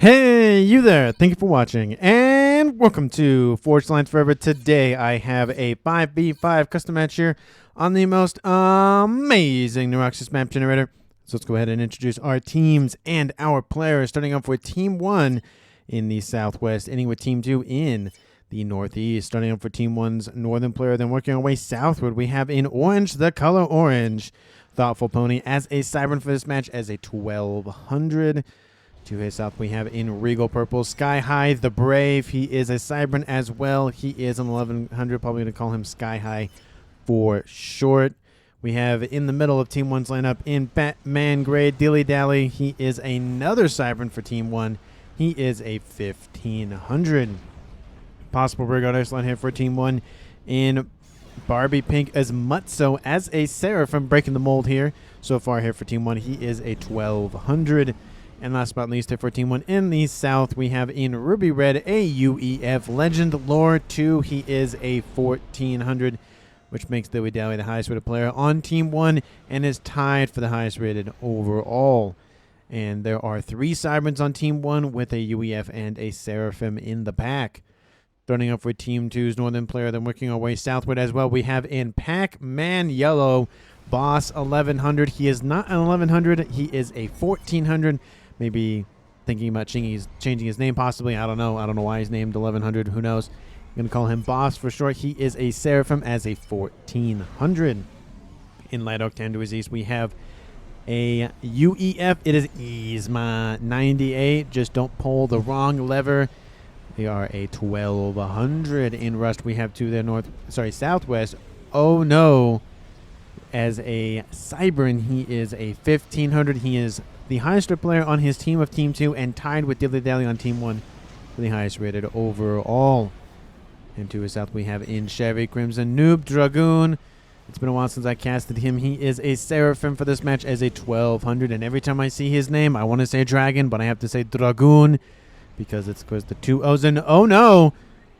Hey, you there. Thank you for watching, and welcome to Forged Lines Forever. Today, I have a 5v5 custom match here on the most amazing Neuroxys map generator. So let's go ahead and introduce our teams and our players, starting off with Team 1 in the Southwest, ending with Team 2 in the Northeast. Starting off for Team 1's Northern player, then working our way southward, we have in orange, the color orange, Thoughtful Pony as a Cybern for this match as a 1200. To his south, we have in Regal Purple, Sky High, the Brave. He is a Cybern as well. He is an 1100, probably going to call him Sky High for short. We have in the middle of Team 1's lineup in Batman Gray, Dilly Dally. He is another Cybern for Team 1. He is a 1500. Possible Brigadier slot here for Team 1 in Barbie Pink as Mutso as a Seraphim, breaking the mold here. So far here for Team 1, he is a 1200. And last but not least, for Team 1 in the South, we have in Ruby Red a UEF Legend Lore 2. He is a 1400, which makes Dilly Dally the highest rated player on Team 1 and is tied for the highest rated overall. And there are 3 Cyberns on Team 1 with a UEF and a Seraphim in the pack. Starting off with Team 2's Northern player, then working our way southward as well, we have in Pac-Man Yellow, Boss 1100. He is not an 1100, he is a 1400. Maybe thinking about changing his name possibly. I don't know. I don't know why he's named 1100. Who knows? I'm going to call him Boss for short. He is a Seraphim as a 1400. In Light Oak 10 to his east, we have a UEF. It is Yzma 98. Just don't pull the wrong lever. They are a 1200. In Rust, we have to their southwest. Oh no. As a Cybern, he is a 1500. He is the highest rated player on his team of Team 2 and tied with Dilly Dally on Team 1 for the highest rated overall. And to his south, we have in Chevy Crimson Noob Dragoon. It's been a while since I casted him. He is a Seraphim for this match as a 1200. And every time I see his name, I want to say Dragon, but I have to say Dragoon because it's because the 2 O's and oh no!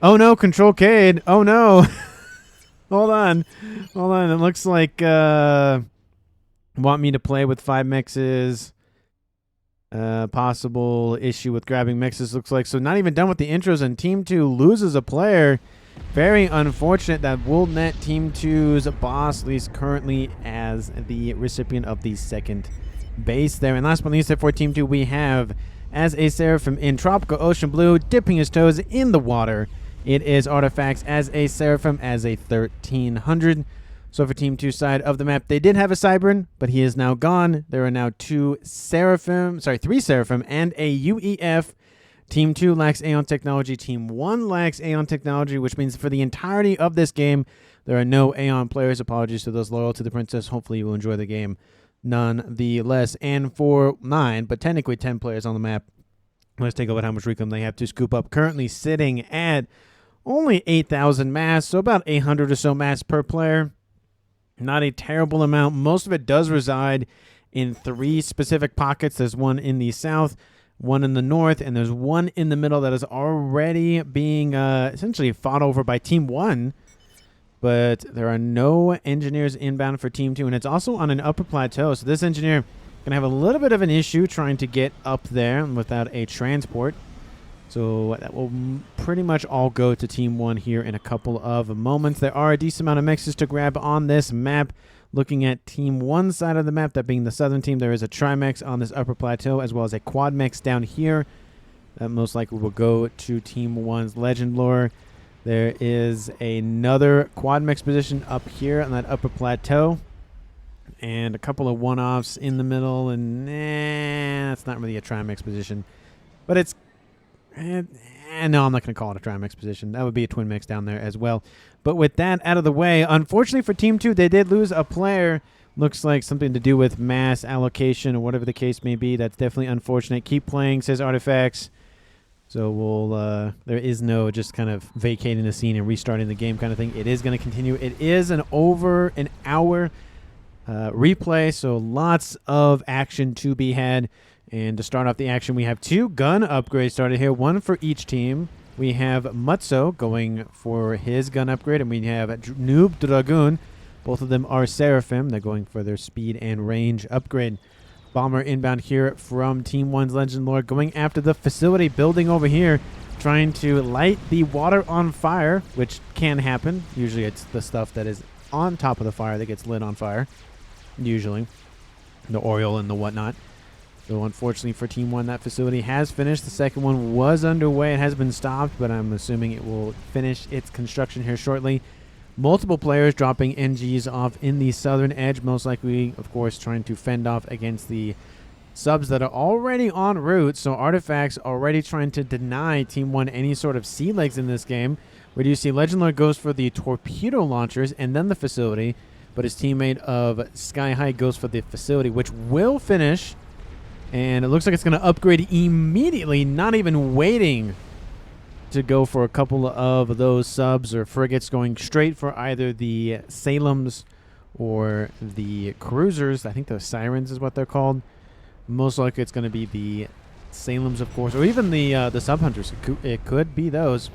Oh no, Control Cade! Oh no! Hold on. Hold on. It looks like want me to play with 5 mixes. Possible issue with grabbing mixes, looks like. So not even done with the intros, and Team 2 loses a player. Very unfortunate that WorldNet Team 2's boss leaves currently as the recipient of the second base there. And last but not least, for Team 2, we have as a Seraphim in Tropical Ocean Blue, dipping his toes in the water. It is Artifacts as a Seraphim as a 1300. So for Team 2 side of the map, they did have a Cybern, but he is now gone. There are now 3 Seraphim and a UEF. Team 2 lacks Aeon Technology. Team 1 lacks Aeon Technology, which means for the entirety of this game, there are no Aeon players. Apologies to those loyal to the Princess. Hopefully you will enjoy the game nonetheless. And for 9, but technically 10 players on the map, let's take a look at how much recon they have to scoop up. Currently sitting at only 8,000 mass, so about 800 or so mass per player. Not a terrible amount. Most of it does reside in 3 specific pockets. There's one in the south, one in the north, and there's one in the middle that is already being essentially fought over by Team 1. But there are no engineers inbound for Team 2, and it's also on an upper plateau. So this engineer going to have a little bit of an issue trying to get up there without a transport. So that will pretty much all go to Team 1 here in a couple of moments. There are a decent amount of mixes to grab on this map. Looking at Team 1 side of the map, that being the southern team, there is a Trimex on this upper plateau as well as a Quad Mix down here. That most likely will go to Team 1's Legend Lore. There is another Quad Mix position up here on that upper plateau. And a couple of one-offs in the middle. And that's not really a Trimex position. But it's... no, I'm not going to call it a Trimex position. That would be a twin mix down there as well. But with that out of the way, unfortunately for Team 2, they did lose a player. Looks like something to do with mass allocation or whatever the case may be. That's definitely unfortunate. Keep playing, says Artifacts. So we'll, there is no just kind of vacating the scene and restarting the game kind of thing. It is going to continue. It is an over an hour replay, so lots of action to be had. And to start off the action, we have 2 gun upgrades started here, 1 for each team. We have Mutso going for his gun upgrade, and we have Noob Dragoon. Both of them are Seraphim. They're going for their speed and range upgrade. bomber inbound here from Team 1's Legend Lord, going after the facility building over here, trying to light the water on fire, which can happen. Usually it's the stuff that is on top of the fire that gets lit on fire. Usually the oil and the whatnot. So unfortunately for Team 1, that facility has finished. The second one was underway. It has been stopped, but I'm assuming it will finish its construction here shortly. Multiple players dropping NGs off in the southern edge, most likely, of course, trying to fend off against the subs that are already en route. So Artifacts already trying to deny Team 1 any sort of sea legs in this game. Where do you see Legend Lord goes for the torpedo launchers and then the facility, but his teammate of Sky High goes for the facility, which will finish. And it looks like it's going to upgrade immediately, not even waiting to go for a couple of those subs or frigates, going straight for either the Salems or the cruisers. I think the Sirens is what they're called. Most likely it's going to be the Salems, of course, or even the sub hunters. It could be those.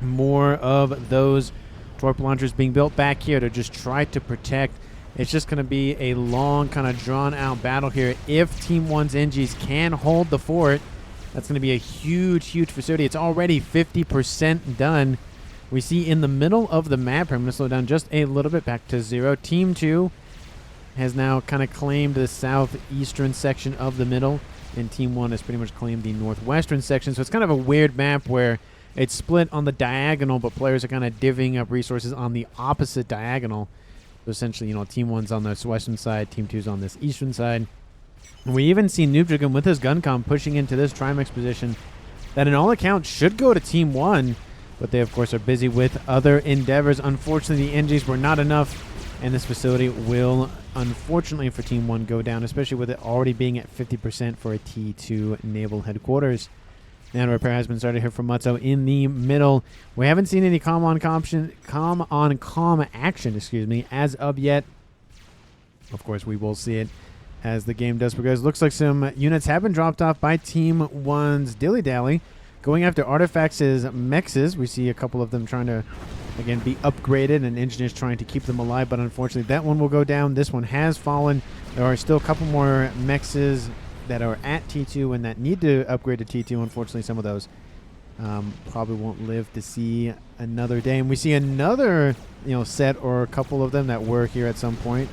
More of those torpedo launchers being built back here to just try to protect. It's just going to be a long, kind of drawn-out battle here. If Team 1's NGs can hold the fort, that's going to be a huge, huge facility. It's already 50% done. We see in the middle of the map, I'm going to slow down just a little bit back to 0. Team 2 has now kind of claimed the southeastern section of the middle, and Team 1 has pretty much claimed the northwestern section. So it's kind of a weird map where it's split on the diagonal, but players are kind of divvying up resources on the opposite diagonal. So essentially, Team 1's on this western side, Team 2's on this eastern side. And we even see Nuke with his gun comm pushing into this Trimex position that in all accounts should go to Team 1, but they, of course, are busy with other endeavors. Unfortunately, the NGs were not enough, and this facility will, unfortunately for Team 1, go down, especially with it already being at 50% for a T2 naval headquarters. Now repair has been started here from Mutzo in the middle. We haven't seen any comm on comm action, as of yet. Of course, we will see it as the game does progress. Looks like some units have been dropped off by Team 1's Dilly Dally, going after Artifacts' mexes. We see a couple of them trying to, again, be upgraded, and engineers trying to keep them alive, but unfortunately that one will go down. This one has fallen. There are still a couple more mexes that are at T2 and that need to upgrade to T2. Unfortunately, some of those probably won't live to see another day. And we see another set, or a couple of them that were here at some point,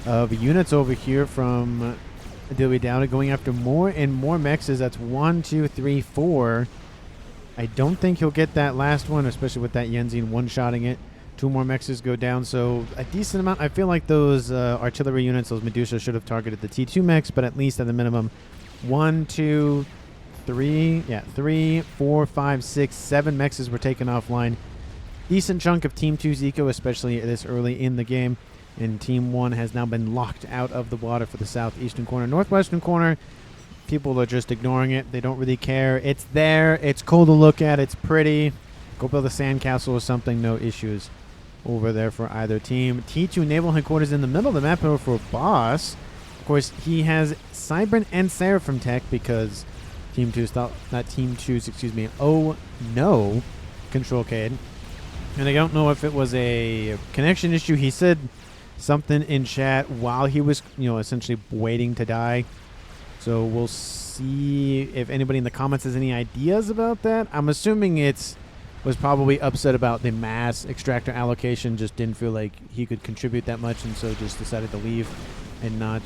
of units over here from Dilly Dally going after more and more mexes. That's 1, 2, 3, 4. I don't think he'll get that last one, especially with that Yenzine one-shotting it. 2 more mexes go down, so a decent amount. I feel like those artillery units, those Medusa, should have targeted the T2 mechs, but at least at the minimum, 1, 2, 3, 3, 4, 5, 6, 7 mexes were taken offline. Decent chunk of Team 2's eco, especially this early in the game, and Team 1 has now been locked out of the water for the southeastern corner. Northwestern corner, people are just ignoring it. They don't really care. It's there. It's cool to look at. It's pretty. Go build a sandcastle or something. No issues over there for either team. T2 naval headquarters in the middle of the map for Boss. Of course, he has Cybran and Seraphim tech because Team 2's oh no, Control Cade. And I don't know if it was a connection issue. He said something in chat while he was, essentially waiting to die. So we'll see if anybody in the comments has any ideas about that. I'm assuming was probably upset about the mass extractor allocation, just didn't feel like he could contribute that much, and so just decided to leave and not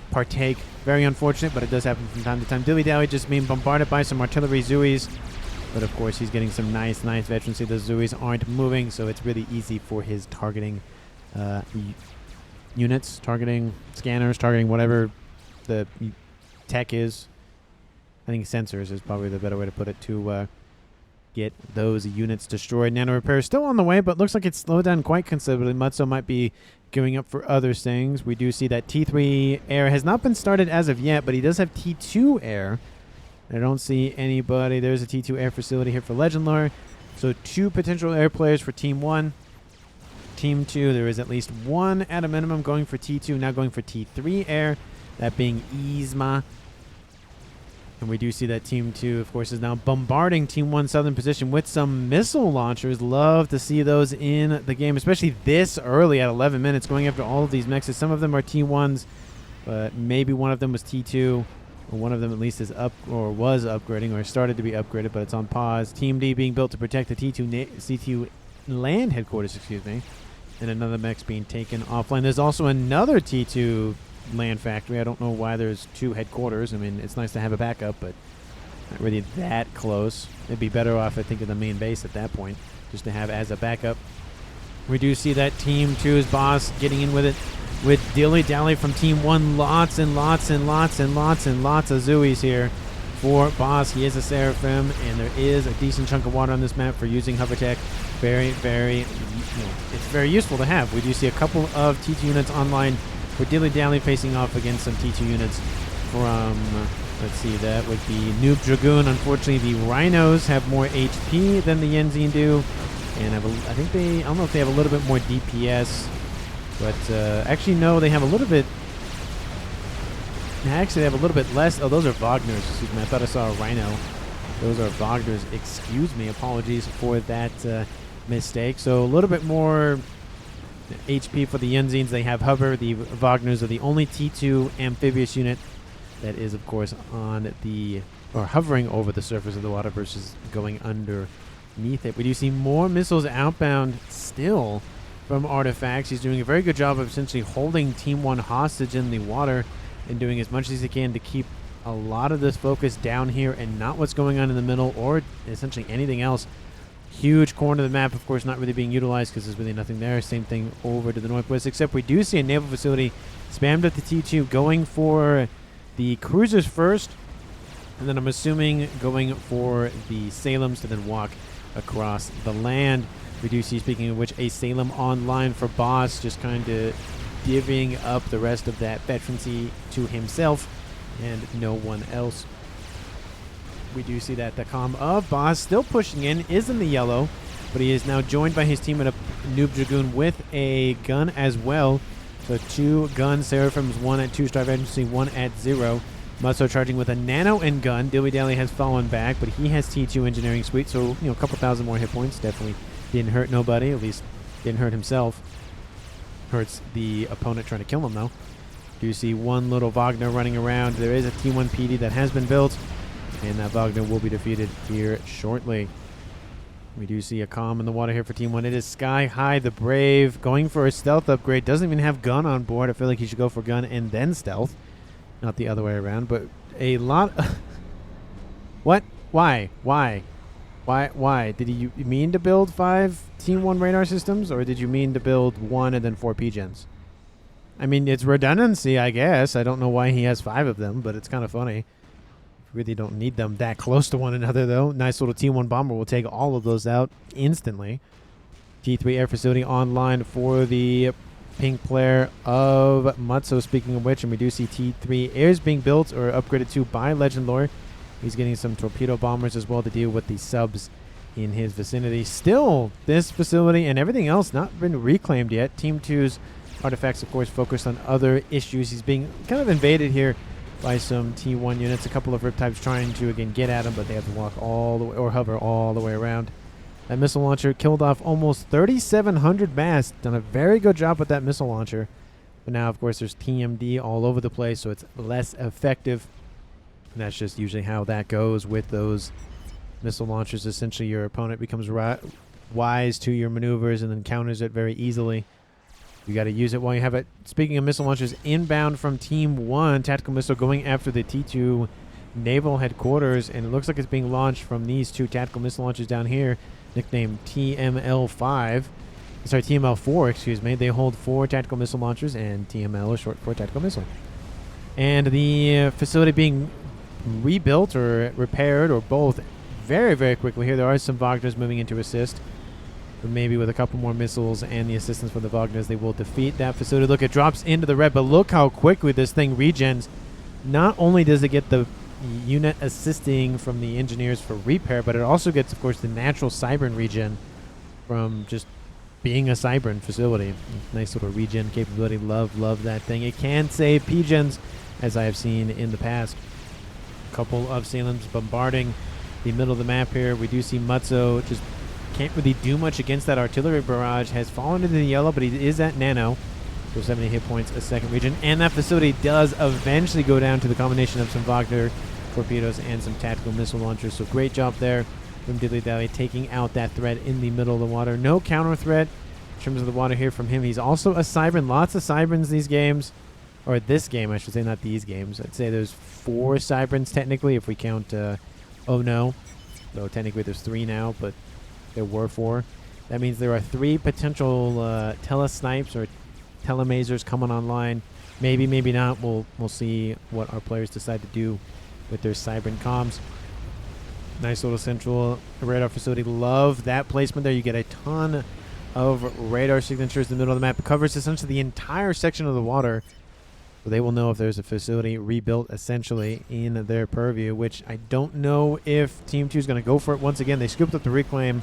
partake. Very unfortunate, but it does happen from time to time. Dilly Dally just being bombarded by some artillery Zooies, but of course he's getting some nice veterancy. The Zooies aren't moving, so it's really easy for his targeting units, targeting scanners, targeting whatever the tech is. I think sensors is probably the better way to put it, to get those units destroyed. Nano repair is still on the way, but looks like it's slowed down quite considerably. Mutzo might be going up for other things. We do see that T3 air has not been started as of yet, but he does have T2 air. I don't see anybody. There's a T2 air facility here for Legend Lore. So 2 potential air players for Team 1. Team 2, there is at least 1 at a minimum going for T2, now going for T3 air, that being Yzma. And we do see that Team 2, of course, is now bombarding Team 1 southern position with some missile launchers. Love to see those in the game, especially this early at 11 minutes, going after all of these mexes. Some of them are T1's but maybe one of them was T2, or one of them at least is up or was upgrading or started to be upgraded, but it's on pause. Team D being built to protect the C2 land headquarters, excuse me, and another mech's being taken offline. There's also another T2 land factory. I don't know why there's 2 headquarters. I mean, it's nice to have a backup, but not really that close. It'd be better off, I think, in the main base at that point, just to have as a backup. We do see that Team 2's boss getting in with it with dilly-dally from Team 1. Lots and lots and lots and lots and lots of Zooies here for boss. He is a Seraphim, and there is a decent chunk of water on this map for using hover tech. Very, very, it's very useful to have. We do see a couple of T2 units online for dilly-dally facing off against some T2 units from, let's see, that would be Nuke Dragoon. Unfortunately, the Rhinos have more HP than the Yenzine do, and I think I don't know if they have a little bit more DPS, but actually, no, they have a little bit. Actually, they have a little bit less. Oh, those are Wagner's. Excuse me. I thought I saw a Rhino. Those are Wagner's. Excuse me. Apologies for that mistake. So a little bit more HP for the Yenzines. They have hover. The Wagners are the only T2 amphibious unit that is, of course, on the or hovering over the surface of the water versus going underneath it. We do see more missiles outbound still from Artifacts. He's doing a very good job of essentially holding Team 1 hostage in the water and doing as much as he can to keep a lot of this focus down here and not what's going on in the middle or essentially anything else. Huge corner of the map, of course, not really being utilized because there's really nothing there. Same thing over to the northwest, except we do see a naval facility spammed at the T2 going for the cruisers first, and then I'm assuming going for the Salems to then walk across the land. We do see, speaking of which, a Salem online for boss, just kind of giving up the rest of that veterancy to himself and no one else. We do see that the comm of boss still pushing in is in the yellow, but he is now joined by his team at a Noob Dragoon with a gun as well. So 2 gun Seraphims, 1 at 2-star veterancy, 1 at 0. Mutso charging with a nano and gun. Dilly Dally has fallen back, but he has T2 engineering suite, so a couple thousand more hit points. Definitely didn't hurt nobody, at least didn't hurt himself. Hurts the opponent trying to kill him, though. Do you see one little Wagner running around? There is a T1 PD that has been built, and that Wagner will be defeated here shortly. We do see a comm in the water here for Team 1. It is Sky High, the Brave, going for a stealth upgrade. Doesn't even have gun on board. I feel like he should go for gun and then stealth, not the other way around. But a lot... What? Why? Did you mean to build 5 Team 1 radar systems, or did you mean to build 1 and then 4 P-Gens? I mean, it's redundancy, I guess. I don't know why he has 5 of them, but it's kind of funny. Really don't need them that close to one another, though. Nice little T1 bomber will take all of those out instantly. T3 air facility online for the pink player of Mutso, speaking of which, and we do see T3 airs being built or upgraded to by Legend Lore. He's getting some torpedo bombers as well to deal with the subs in his vicinity. Still, this facility and everything else not been reclaimed yet. Team 2's Artifacts, of course, focused on other issues. He's being kind of invaded here by some T1 units. A couple of Riptypes trying to, again, get at him, but they have to walk all the way, or hover all the way around. That missile launcher killed off almost 3,700 mass. Done a very good job with that missile launcher. But now, of course, there's TMD all over the place, so it's less effective. And that's just usually how that goes with those missile launchers. Essentially, your opponent becomes wise to your maneuvers and then counters it very easily. You got to use it while you have it. Speaking of missile launchers, inbound from Team 1, tactical missile going after the T2 naval headquarters, and it looks like it's being launched from these 2 tactical missile launchers down here, nicknamed TML4, excuse me. They hold 4 tactical missile launchers, and TML is short for tactical missile. And the facility being rebuilt or repaired or both very, very quickly here. There are some Wagners moving in to assist. But maybe with a couple more missiles and the assistance from the Wagners, they will defeat that facility. Look, it drops into the red, but look how quickly this thing regens. Not only does it get the unit assisting from the engineers for repair, but it also gets, of course, the natural Cybern regen from just being a Cybern facility. Nice little regen capability. Love that thing. It can save P-Gens, as I have seen in the past. A couple of Salems bombarding the middle of the map here. We do see Mutso just can't really do much against that artillery barrage. Has fallen into the yellow, but he is at nano. So 70 hit points a second region. And that facility does eventually go down to the combination of some Wagner torpedoes and some tactical missile launchers. So great job there from Dilly Dally taking out that threat in the middle of the water. No counter threat in terms of the water here from him. He's also a Cybran. Lots of Cybrans these games. Or this game, I should say, not these games. I'd say there's 4 Cybrans technically if we count Oh No. So technically there's 3 now, but there were 4. That means there are 3 potential telesnipes or telemasers coming online. Maybe, maybe not. We'll see what our players decide to do with their Cybran comms. Nice little central radar facility. Love that placement there. You get a ton of radar signatures in the middle of the map. It covers essentially the entire section of the water. So they will know if there's a facility rebuilt essentially in their purview, which I don't know if Team 2 is going to go for it once again. They scooped up the reclaim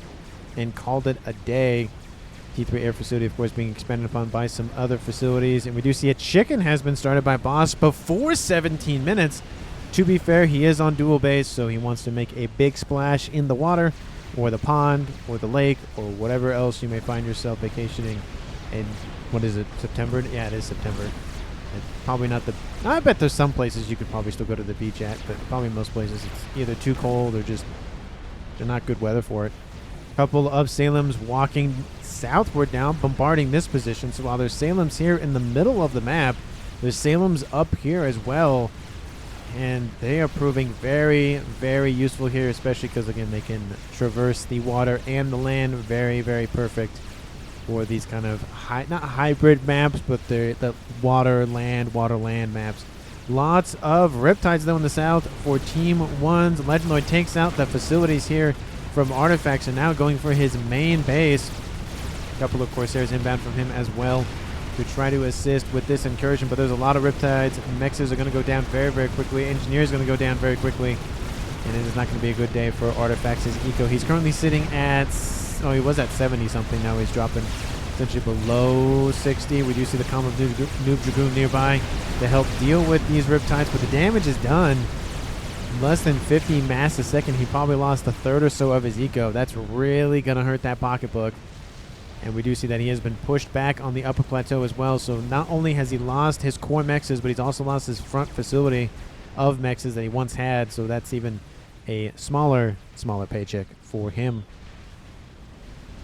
and called it a day. T3 air facility, of course, being expanded upon by some other facilities. And we do see a chicken has been started by Boss before 17 minutes. To be fair, he is on dual base, so he wants to make a big splash in the water or the pond or the lake or whatever else you may find yourself vacationing in, what is it, September? Yeah, it is September. Probably not the... I bet there's some places you could probably still go to the beach at, but probably most places it's either too cold or just they're not good weather for it. A couple of Salems walking southward now, bombarding this position. So while there's Salems here in the middle of the map, there's Salems up here as well. And they are proving very, very useful here, especially because, again, they can traverse the water and the land. Very, very perfect for these kind of not hybrid maps, but they're the water land maps. Lots of Riptides though in the south for Team 1's. Legendlord takes out the facilities here from Artifacts and now going for his main base. A couple of Corsairs inbound from him as well to try to assist with this incursion, but there's a lot of Riptides. Mexes are going to go down very, very quickly. Engineers are going to go down very quickly, and it is not going to be a good day for Artifacts' eco. He's currently sitting at... Oh, he was at 70 something. Now he's dropping essentially below 60. We do see the comm of Nuke Dragoon nearby to help deal with these Riptides, but the damage is done. Less than 50 mass a second. He probably lost a third or so of his eco. That's really going to hurt that pocketbook. And we do see that he has been pushed back on the upper plateau as well. So not only has he lost his core mexes, but he's also lost his front facility of mexes that he once had. So that's even a smaller paycheck for him.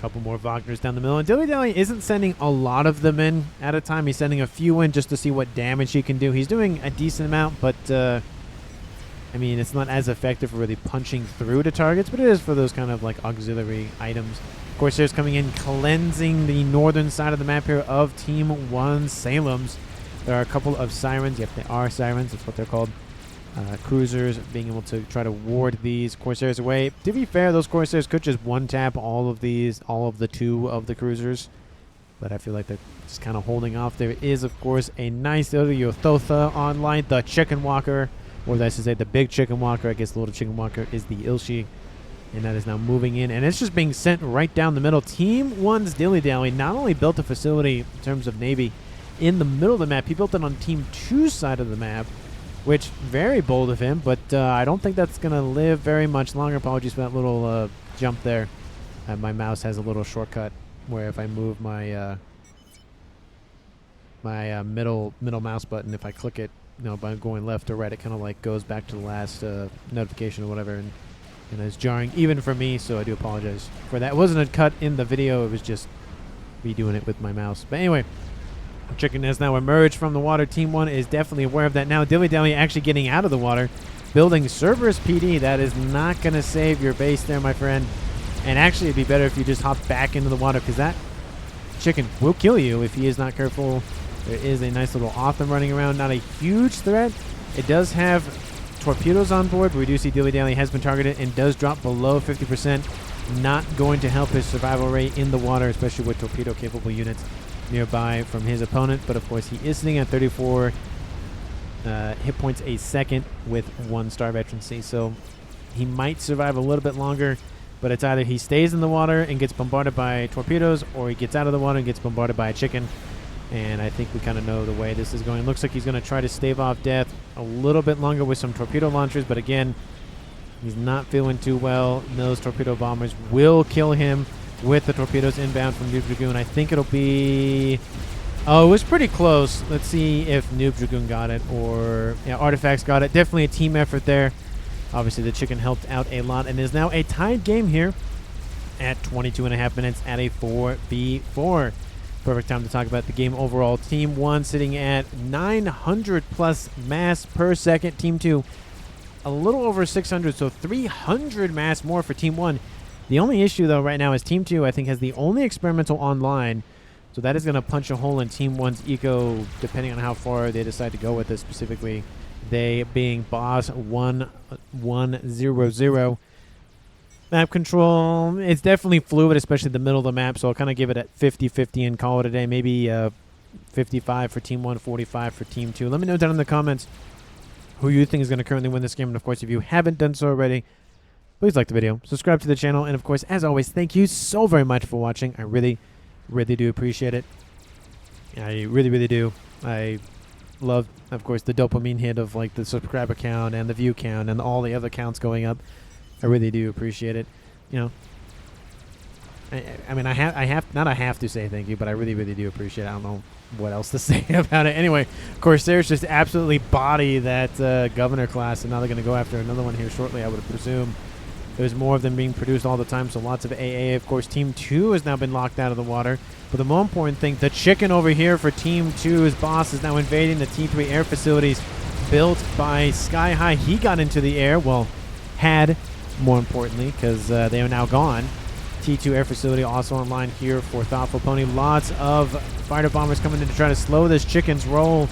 Couple more Wagners down the middle. And Dilly Dally isn't sending a lot of them in at a time. He's sending a few in just to see what damage he can do. He's doing a decent amount, but I mean, it's not as effective for really punching through to targets, but it is for those kind of like auxiliary items. Corsairs coming in, cleansing the northern side of the map here of Team 1's Salems. There are a couple of Sirens. Yep, they are Sirens. That's what they're called. Cruisers being able to try to ward these Corsairs away. To be fair, those Corsairs could just one-tap all of the 2 of the cruisers, but I feel like they're just kind of holding off. There is, of course, a nice little Yothotha online, the Chicken Walker, or I should say the big Chicken Walker. I guess the little Chicken Walker is the Ilshi, and that is now moving in, and it's just being sent right down the middle. Team 1's Dilly Dally not only built a facility in terms of Navy in the middle of the map, he built it on Team 2's side of the map, which very bold of him, but I don't think that's going to live very much longer. Apologies for that little jump there. My mouse has a little shortcut where if I move my middle mouse button, if I click it, by going left or right, it kind of like goes back to the last notification or whatever, and it's jarring even for me, so I do apologize for that. It wasn't a cut in the video, it was just me doing it with my mouse. But anyway, Chicken has now emerged from the water. Team 1 is definitely aware of that now. Dilly Dally actually getting out of the water, building Cerberus PD. That is not going to save your base there, my friend. And actually, it'd be better if you just hop back into the water, because that chicken will kill you if he is not careful. There is a nice little Otham running around. Not a huge threat. It does have torpedoes on board, but we do see Dilly Dally has been targeted and does drop below 50%. Not going to help his survival rate in the water, especially with torpedo-capable units nearby from his opponent. But of course, he is sitting at 34 hit points a second with 1 star veterancy, so he might survive a little bit longer. But it's either he stays in the water and gets bombarded by torpedoes, or he gets out of the water and gets bombarded by a chicken. And I think we kind of know the way this is going. It looks like he's going to try to stave off death a little bit longer with some torpedo launchers, but again, he's not feeling too well. Those torpedo bombers will kill him with the torpedoes inbound from Nuke Dragoon. I think it'll be Oh, it was pretty close. Let's see if Noob Dragoon got it or Artifacts got it. Definitely a team effort there. Obviously, the chicken helped out a lot, and is now a tied game here at 22.5 minutes at a 4v4. Perfect time to talk about the game overall. Team 1 sitting at 900 plus mass per second. Team 2 a little over 600, so 300 mass more for Team 1. The only issue, though, right now is Team 2, I think, has the only experimental online, so that is going to punch a hole in Team 1's eco, depending on how far they decide to go with this specifically. They being boss 1100. Map control, it's definitely fluid, especially the middle of the map, so I'll kind of give it at 50-50 and call it a day. Maybe 55 for Team 1, 45 for Team 2. Let me know down in the comments who you think is going to currently win this game. And, of course, if you haven't done so already, please like the video, subscribe to the channel, and, of course, as always, thank you so very much for watching. I really, really do appreciate it. I really, really do. I love, of course, the dopamine hit of, like, the subscriber count and the view count and all the other counts going up. I really do appreciate it. You know, I mean, I have to say thank you, but I really, really do appreciate it. I don't know what else to say about it. Anyway, Corsairs just absolutely body that governor class, and now they're going to go after another one here shortly, I would presume. There's more of them being produced all the time, so lots of AA. Of course, Team 2 has now been locked out of the water. But the more important thing, the chicken over here for Team 2's boss is now invading the T3 air facilities built by Sky High. He got into the air, well, had, more importantly, because they are now gone. T2 air facility also online here for Thoughtful Pony. Lots of fighter bombers coming in to try to slow this chicken's roll.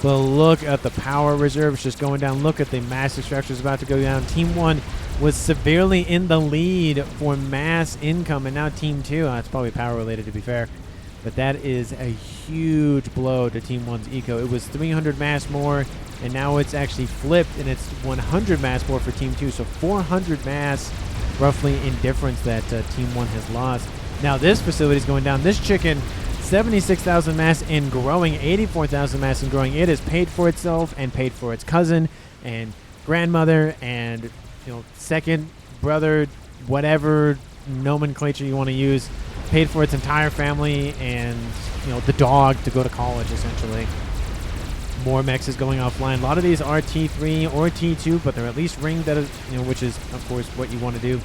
But look at the power reserves just going down. Look at the mass extractors about to go down. Team 1 was severely in the lead for mass income, and now Team 2, it's probably power related to be fair, but that is a huge blow to Team 1's eco. It was 300 mass more, and now it's actually flipped, and it's 100 mass more for Team 2, so 400 mass roughly in difference that Team 1 has lost. Now this facility is going down. This chicken, 76,000 mass and growing, 84,000 mass and growing. It has paid for itself and paid for its cousin and grandmother and, you know, second brother, whatever nomenclature you want to use. Paid for its entire family and, you know, the dog to go to college, essentially. More mechs is going offline. A lot of these are T3 or T2, but they're at least ringed, that is, you know, which is, of course, what you want to do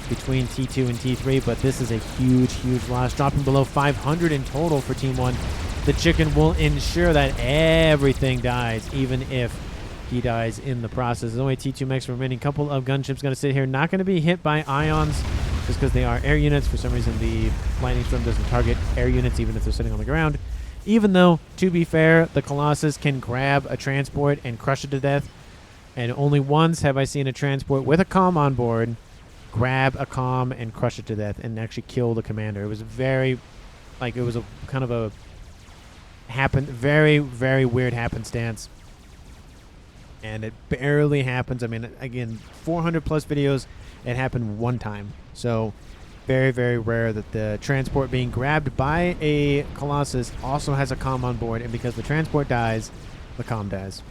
between T2 and T3, but this is a huge, huge loss. Dropping below 500 in total for Team 1. The chicken will ensure that everything dies, even if he dies in the process. There's only T2 mechs remaining. Couple of gunships going to sit here. Not going to be hit by ions just because they are air units. For some reason, the lightning storm doesn't target air units, even if they're sitting on the ground. Even though, to be fair, the Colossus can grab a transport and crush it to death. And only once have I seen a transport with a comm on board grab a comm and crush it to death and actually kill the commander. It was very, like, it was a kind of a very, very weird happenstance. And it barely happens. I mean, again, 400 plus videos, it happened one time. So very, very rare that the transport being grabbed by a Colossus also has a comm on board, and because the transport dies, the comm dies.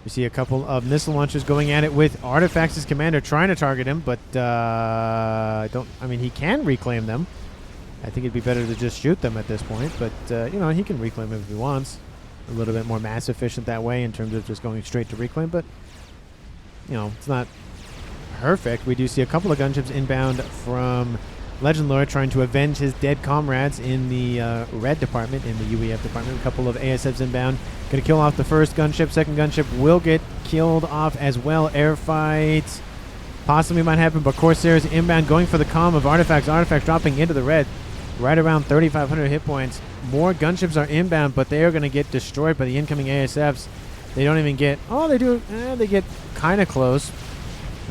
We see a couple of missile launchers going at it with Artifacts' commander trying to target him, but I mean, he can reclaim them. I think it'd be better to just shoot them at this point, but you know, he can reclaim them if he wants. A little bit more mass efficient that way in terms of just going straight to reclaim, but you know, it's not perfect. We do see a couple of gunships inbound from Legend Lord trying to avenge his dead comrades in the red department, in the UEF department. A couple of ASFs inbound. Going to kill off the first gunship. Second gunship will get killed off as well. Air fight possibly might happen, but Corsairs inbound going for the comm of Artifacts. Artifacts dropping into the red. Right around 3,500 hit points. More gunships are inbound, but they are going to get destroyed by the incoming ASFs. They don't even get... Oh, they do. They get kind of close.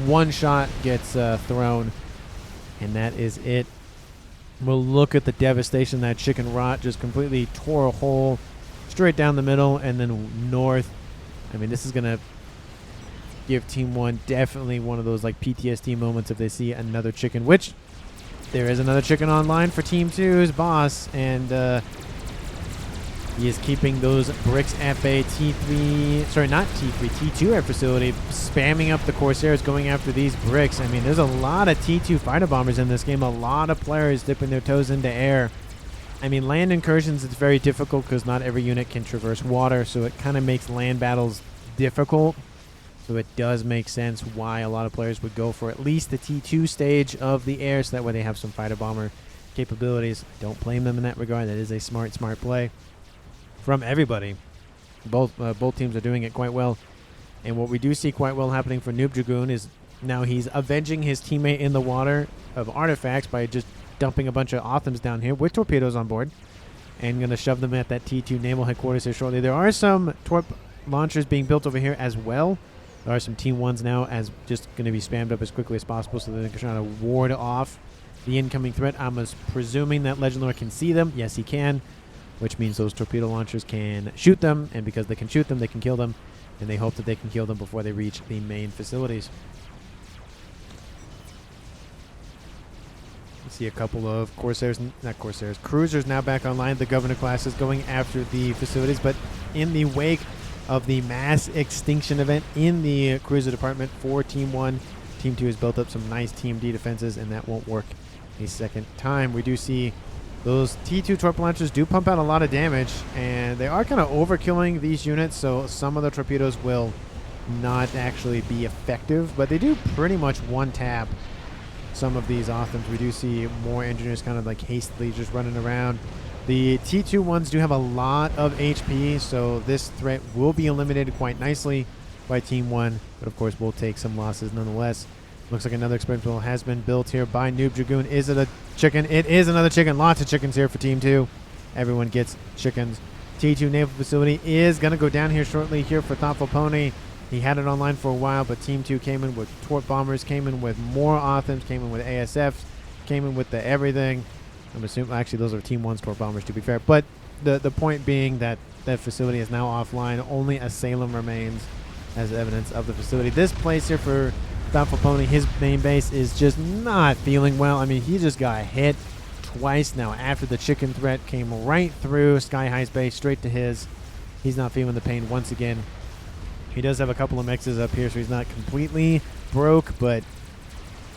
One shot gets thrown, and that is it. We'll look at the devastation. That chicken rot just completely tore a hole straight down the middle and then north. I mean, this is going to give Team 1 definitely one of those like PTSD moments if they see another chicken, which there is another chicken online for Team 2's boss, and he is keeping those bricks at bay. T2 air facility, spamming up the Corsairs going after these bricks. I mean, there's a lot of T2 fighter bombers in this game. A lot of players dipping their toes into air. I mean, land incursions, it's very difficult because not every unit can traverse water, so it kind of makes land battles difficult. So it does make sense why a lot of players would go for at least the T2 stage of the air, so that way they have some fighter bomber capabilities. Don't blame them in that regard. That is a smart play from everybody. Both teams are doing it quite well. And what we do see quite well happening for Noob Dragoon is now he's avenging his teammate in the water of artifacts by just dumping a bunch of Othams down here with torpedoes on board and going to shove them at that T2 naval headquarters here shortly. There are some torp launchers being built over here as well. There are some Team 1s now as just going to be spammed up as quickly as possible so they're trying to ward off the incoming threat. I'm presuming that Legend Lord can see them. Yes, he can, which means those torpedo launchers can shoot them, and because they can shoot them, they can kill them, and they hope that they can kill them before they reach the main facilities. You see a couple of cruisers now back online. The Governor class is going after the facilities, but in the wake of the mass extinction event in the cruiser department for Team 1, Team 2 has built up some nice Team D defenses, and that won't work a second time. We do see those T2 torp launchers do pump out a lot of damage, and they are kind of overkilling these units, so some of the torpedoes will not actually be effective, but they do pretty much one-tap some of these Othams. We do see more engineers kind of like hastily just running around. The T2 ones do have a lot of HP, so this threat will be eliminated quite nicely by Team 1, but of course we'll take some losses nonetheless. Looks like another experimental has been built here by Noob Dragoon. Is it a chicken? It is another chicken. Lots of chickens here for Team 2. Everyone gets chickens. T2 naval facility is going to go down here shortly here for Thoughtful Pony. He had it online for a while, but Team 2 came in with torp bombers, came in with more Othams, came in with ASFs, came in with the everything. I'm assuming, actually, those are Team 1's torp bombers, to be fair. But the point being that that facility is now offline. Only a Salem remains as evidence of the facility. This place here for Thoughtful Pony, his main base, is just not feeling well. I mean, he just got hit twice now after the chicken threat came right through Sky High's base, straight to his. He's not feeling the pain once again. He does have a couple of mixes up here, so he's not completely broke, but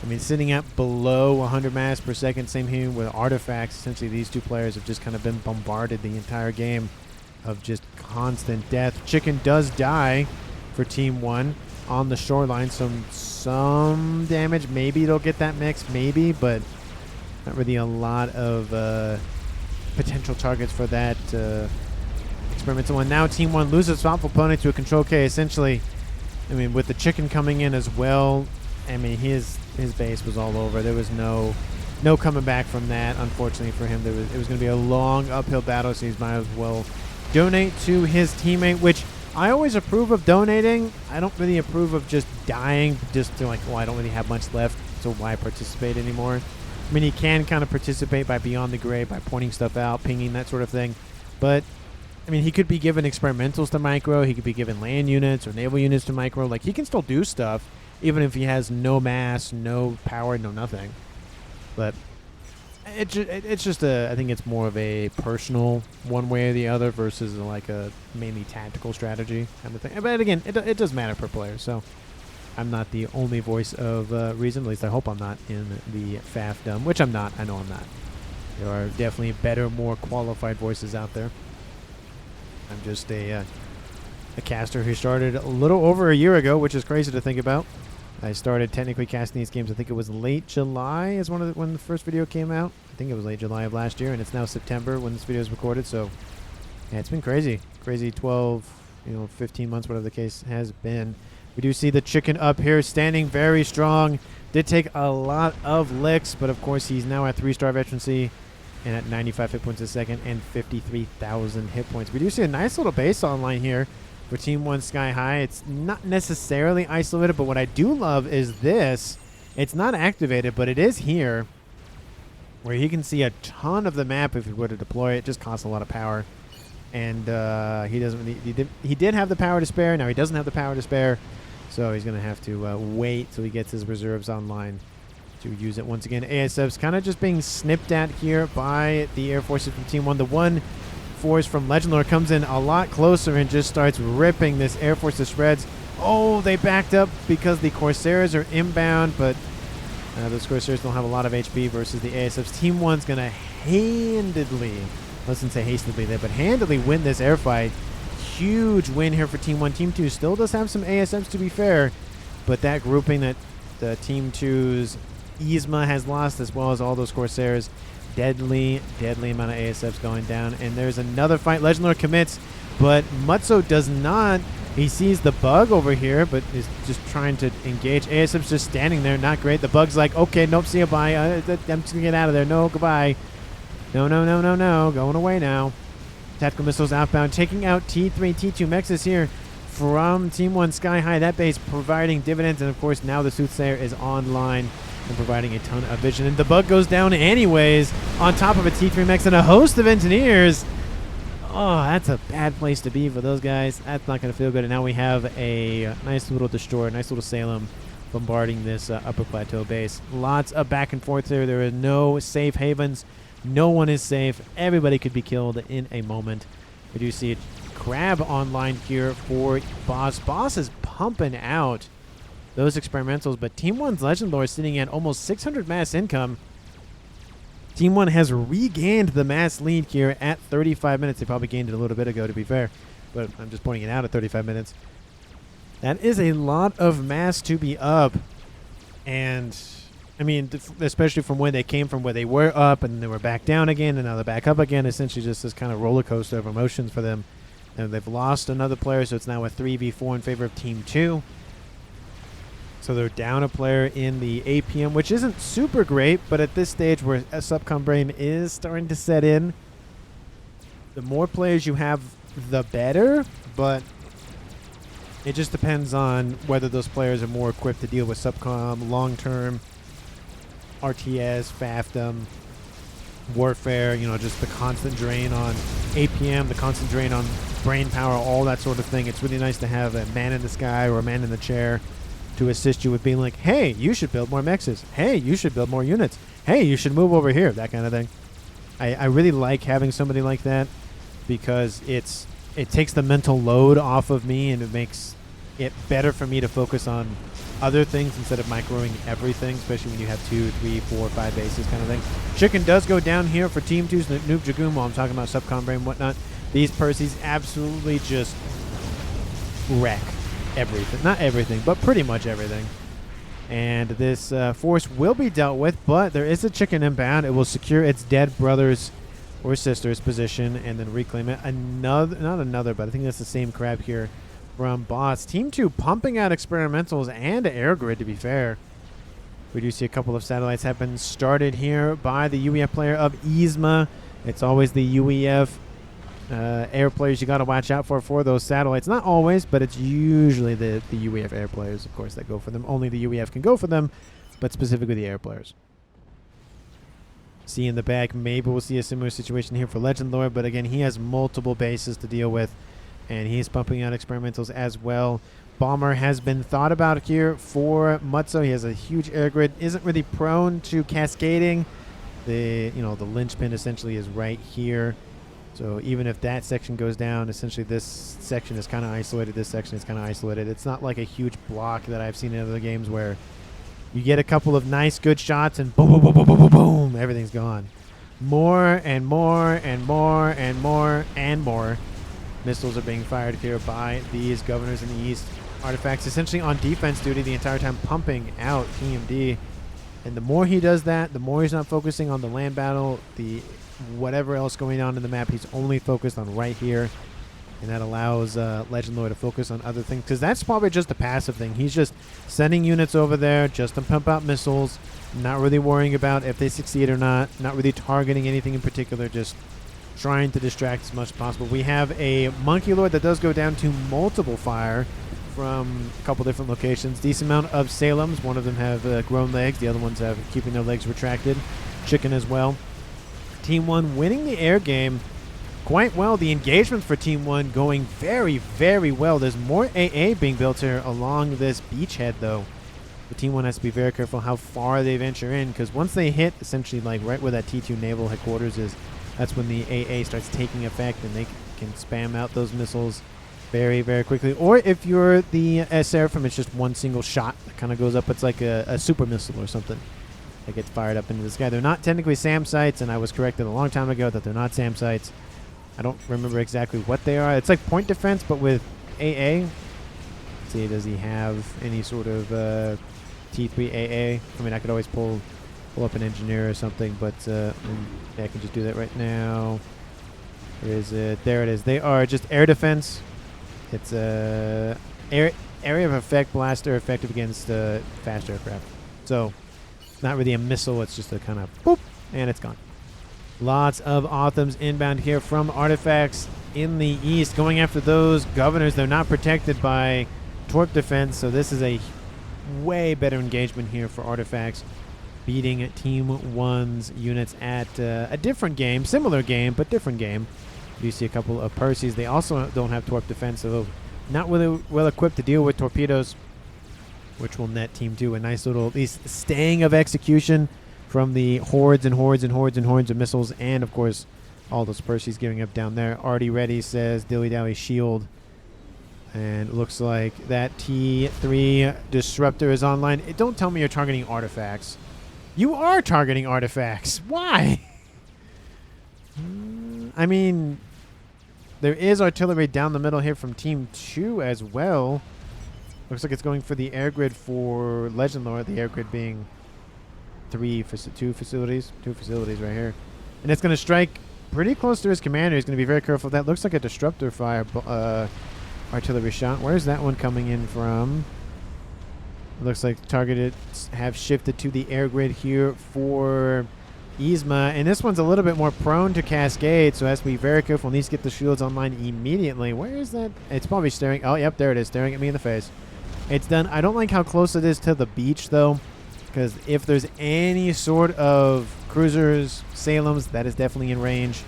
I mean, sitting at below 100 mass per second. Same here with artifacts. Essentially, these two players have just kind of been bombarded the entire game of just constant death. Chicken does die for Team 1 on the shoreline. Some damage. Maybe they'll get that mix. Maybe, but not really a lot of potential targets for that experimental one. Now Team 1 loses Thoughtful Pony to a control K. Essentially, I mean, with the chicken coming in as well, I mean, his base was all over. There was no coming back from that. Unfortunately for him, it was going to be a long uphill battle, so he might as well donate to his teammate, which I always approve of donating. I don't really approve of just dying just to like, well, I don't really have much left, so why participate anymore? I mean, he can kind of participate by Beyond the Gray, by pointing stuff out, pinging, that sort of thing. But, I mean, he could be given experimentals to micro. He could be given land units or naval units to micro. Like, he can still do stuff, even if he has no mass, no power, no nothing. But it's just I think it's more of a personal one way or the other versus like a mainly tactical strategy kind of thing. But again, it does matter per player, so I'm not the only voice of reason. At least I hope I'm not in the FAF dumb, which I'm not. I know I'm not. There are definitely better, more qualified voices out there. I'm just a caster who started a little over a year ago, which is crazy to think about. I started technically casting these games, I think it was late July is when the first video came out. I think it was late July of last year, and it's now September when this video is recorded. So, yeah, it's been crazy. Crazy 12, 15 months, whatever the case has been. We do see the chicken up here standing very strong. Did take a lot of licks, but of course he's now at 3-star veterancy and at 95 hit points a second and 53,000 hit points. We do see a nice little base online here for Team 1 Sky High. It's not necessarily isolated, but what I do love is this. It's not activated, but it is here, where he can see a ton of the map if he were to deploy it. It just costs a lot of power. And he doesn't really, he did have the power to spare. Now he doesn't have the power to spare, so he's going to have to wait till he gets his reserves online to use it once again. ASF's kind of just being snipped at here by the Air Forces from Team 1. The one force from Legend Lord comes in a lot closer and just starts ripping this Air Force to shreds. Oh, they backed up because the Corsairs are inbound, but Those Corsairs don't have a lot of HP versus the ASFs. Team 1's going to handedly, let's not say hastily there, but handedly win this air fight. Huge win here for Team 1. Team 2 still does have some ASFs, to be fair, but that grouping that the Team 2's Yzma has lost, as well as all those Corsairs, deadly amount of ASFs going down. And there's another fight. Legend Lord commits, but Mutso does not. He sees the bug over here, but is just trying to engage. ASF's just standing there, not great. The bug's like, okay, nope, see you, bye. I'm just going to get out of there. No, goodbye. No. Going away now. Tactical missiles outbound, taking out T3, T2 mexes here from Team 1 Sky High. That base providing dividends, and of course now the Soothsayer is online and providing a ton of vision. And the bug goes down anyways on top of a T3 mex and a host of engineers. Oh, that's a bad place to be for those guys. That's not going to feel good. And now we have a nice little destroyer, nice little Salem bombarding this upper plateau base. Lots of back and forth here. There are no safe havens. No one is safe. Everybody could be killed in a moment. We do see a Crab online here for Boss. Boss is pumping out those experimentals, but Team 1's Legend Lord is sitting at almost 600 mass income. Team 1 has regained the mass lead here at 35 minutes. They probably gained it a little bit ago, to be fair, but I'm just pointing it out at 35 minutes. That is a lot of mass to be up, and I mean, especially from where they came from, where they were up and they were back down again, and now they're back up again. Essentially just this kind of roller coaster of emotions for them. And they've lost another player, so it's now a 3v4 in favor of Team 2. So they're down a player in the APM, which isn't super great, but at this stage where a subcom brain is starting to set in, the more players you have, the better, but it just depends on whether those players are more equipped to deal with subcom, long-term, RTS, FAFdom, warfare, you know, just the constant drain on APM, the constant drain on brain power, all that sort of thing. It's really nice to have a man in the sky or a man in the chair to assist you with being like, hey, you should build more mexes. Hey, you should build more units. Hey, you should move over here, that kind of thing. I really like having somebody like that because it takes the mental load off of me, and it makes it better for me to focus on other things instead of microing everything, especially when you have 2, 3, 4, 5 bases kind of thing. Chicken does go down here for Team 2's Nuke Dragoon while I'm talking about subcom brain and whatnot. These Percys absolutely just wreck everything. Not everything, but pretty much everything. And this force will be dealt with, but there is a chicken inbound. It will secure its dead brother's or sister's position and then reclaim it. Not another, but I think that's the same crab here from Boss. Team 2 pumping out experimentals and air grid, to be fair. We do see a couple of satellites have been started here by the UEF player of Yzma. It's always the UEF air players you got to watch out for those satellites. Not always, but it's usually the UEF air players, of course, that go for them. Only the UEF can go for them, but specifically the air players. See in the back, maybe we'll see a similar situation here for Legend Lord, but again, he has multiple bases to deal with, and he's pumping out experimentals as well. Bomber has been thought about here for Mutso. He has a huge air grid, isn't really prone to cascading. The linchpin essentially is right here. So even if that section goes down, essentially this section is kind of isolated. This section is kind of isolated. It's not like a huge block that I've seen in other games where you get a couple of nice, good shots and boom, boom, boom, boom, boom, boom, boom, everything's gone. More and more and more and more and more missiles are being fired here by these governors in the east. Artifacts essentially on defense duty the entire time, pumping out TMD. And the more he does that, the more he's not focusing on the land battle, the whatever else going on in the map. He's only focused on right here. And that allows Legend Lord to focus on other things, because that's probably just a passive thing. He's just sending units over there just to pump out missiles, not really worrying about if they succeed or not really targeting anything in particular, just trying to distract as much as possible. We have a Monkey Lord that does go down to multiple fire from a couple different locations. Decent amount of Salems. One of them have grown legs. The other ones have keeping their legs retracted. Chicken as well. Team 1 winning the air game quite well. The engagement for Team 1 going very, very well. There's more AA being built here along this beachhead, though. The Team 1 has to be very careful how far they venture in, because once they hit essentially like right where that T2 naval headquarters is, that's when the AA starts taking effect, and they can spam out those missiles very, very quickly. Or if you're the Seraphim, it's just one single shot that kind of goes up. It's like a super missile or something. that gets fired up into the sky. They're not technically SAM sites, and I was corrected a long time ago that they're not SAM sites. I don't remember exactly what they are. It's like point defense, but with AA. Let's see, does he have any sort of T3 AA? I mean, I could always pull up an engineer or something, but yeah, I can just do that right now. Where is it? There it is. They are just air defense. It's a area of effect blaster effective against fast aircraft. So it's not really a missile. It's just a kind of boop, and it's gone. Lots of Autumns inbound here from artifacts in the east, going after those governors. They're not protected by torp defense, so this is a way better engagement here for artifacts, beating Team 1's units at a different game, similar game, but different game. You see a couple of Percys. They also don't have torp defense, so not really well equipped to deal with torpedoes, which will net Team 2 a nice little, at least, staying of execution from the hordes and hordes and hordes and hordes of missiles, and of course all those Percys giving up down there. Already ready, says Dilly Dally Shield. And it looks like that T3 disruptor is online. Don't tell me you're targeting artifacts. You are targeting artifacts. Why? I mean, there is artillery down the middle here from Team 2 as well. Looks like it's going for the air grid for Legend Lore, the air grid being two facilities right here. And it's going to strike pretty close to his commander. He's going to be very careful of that. Looks like a disruptor fire artillery shot. Where's that one coming in from? Looks like targeted have shifted to the air grid here for Yzma, and this one's a little bit more prone to cascade, so has to be very careful. Needs to get the shields online immediately. Where is that? It's probably staring. Oh, yep, there it is, staring at me in the face. It's done. I don't like how close it is to the beach, though, because if there's any sort of cruisers, Salems, that is definitely in range.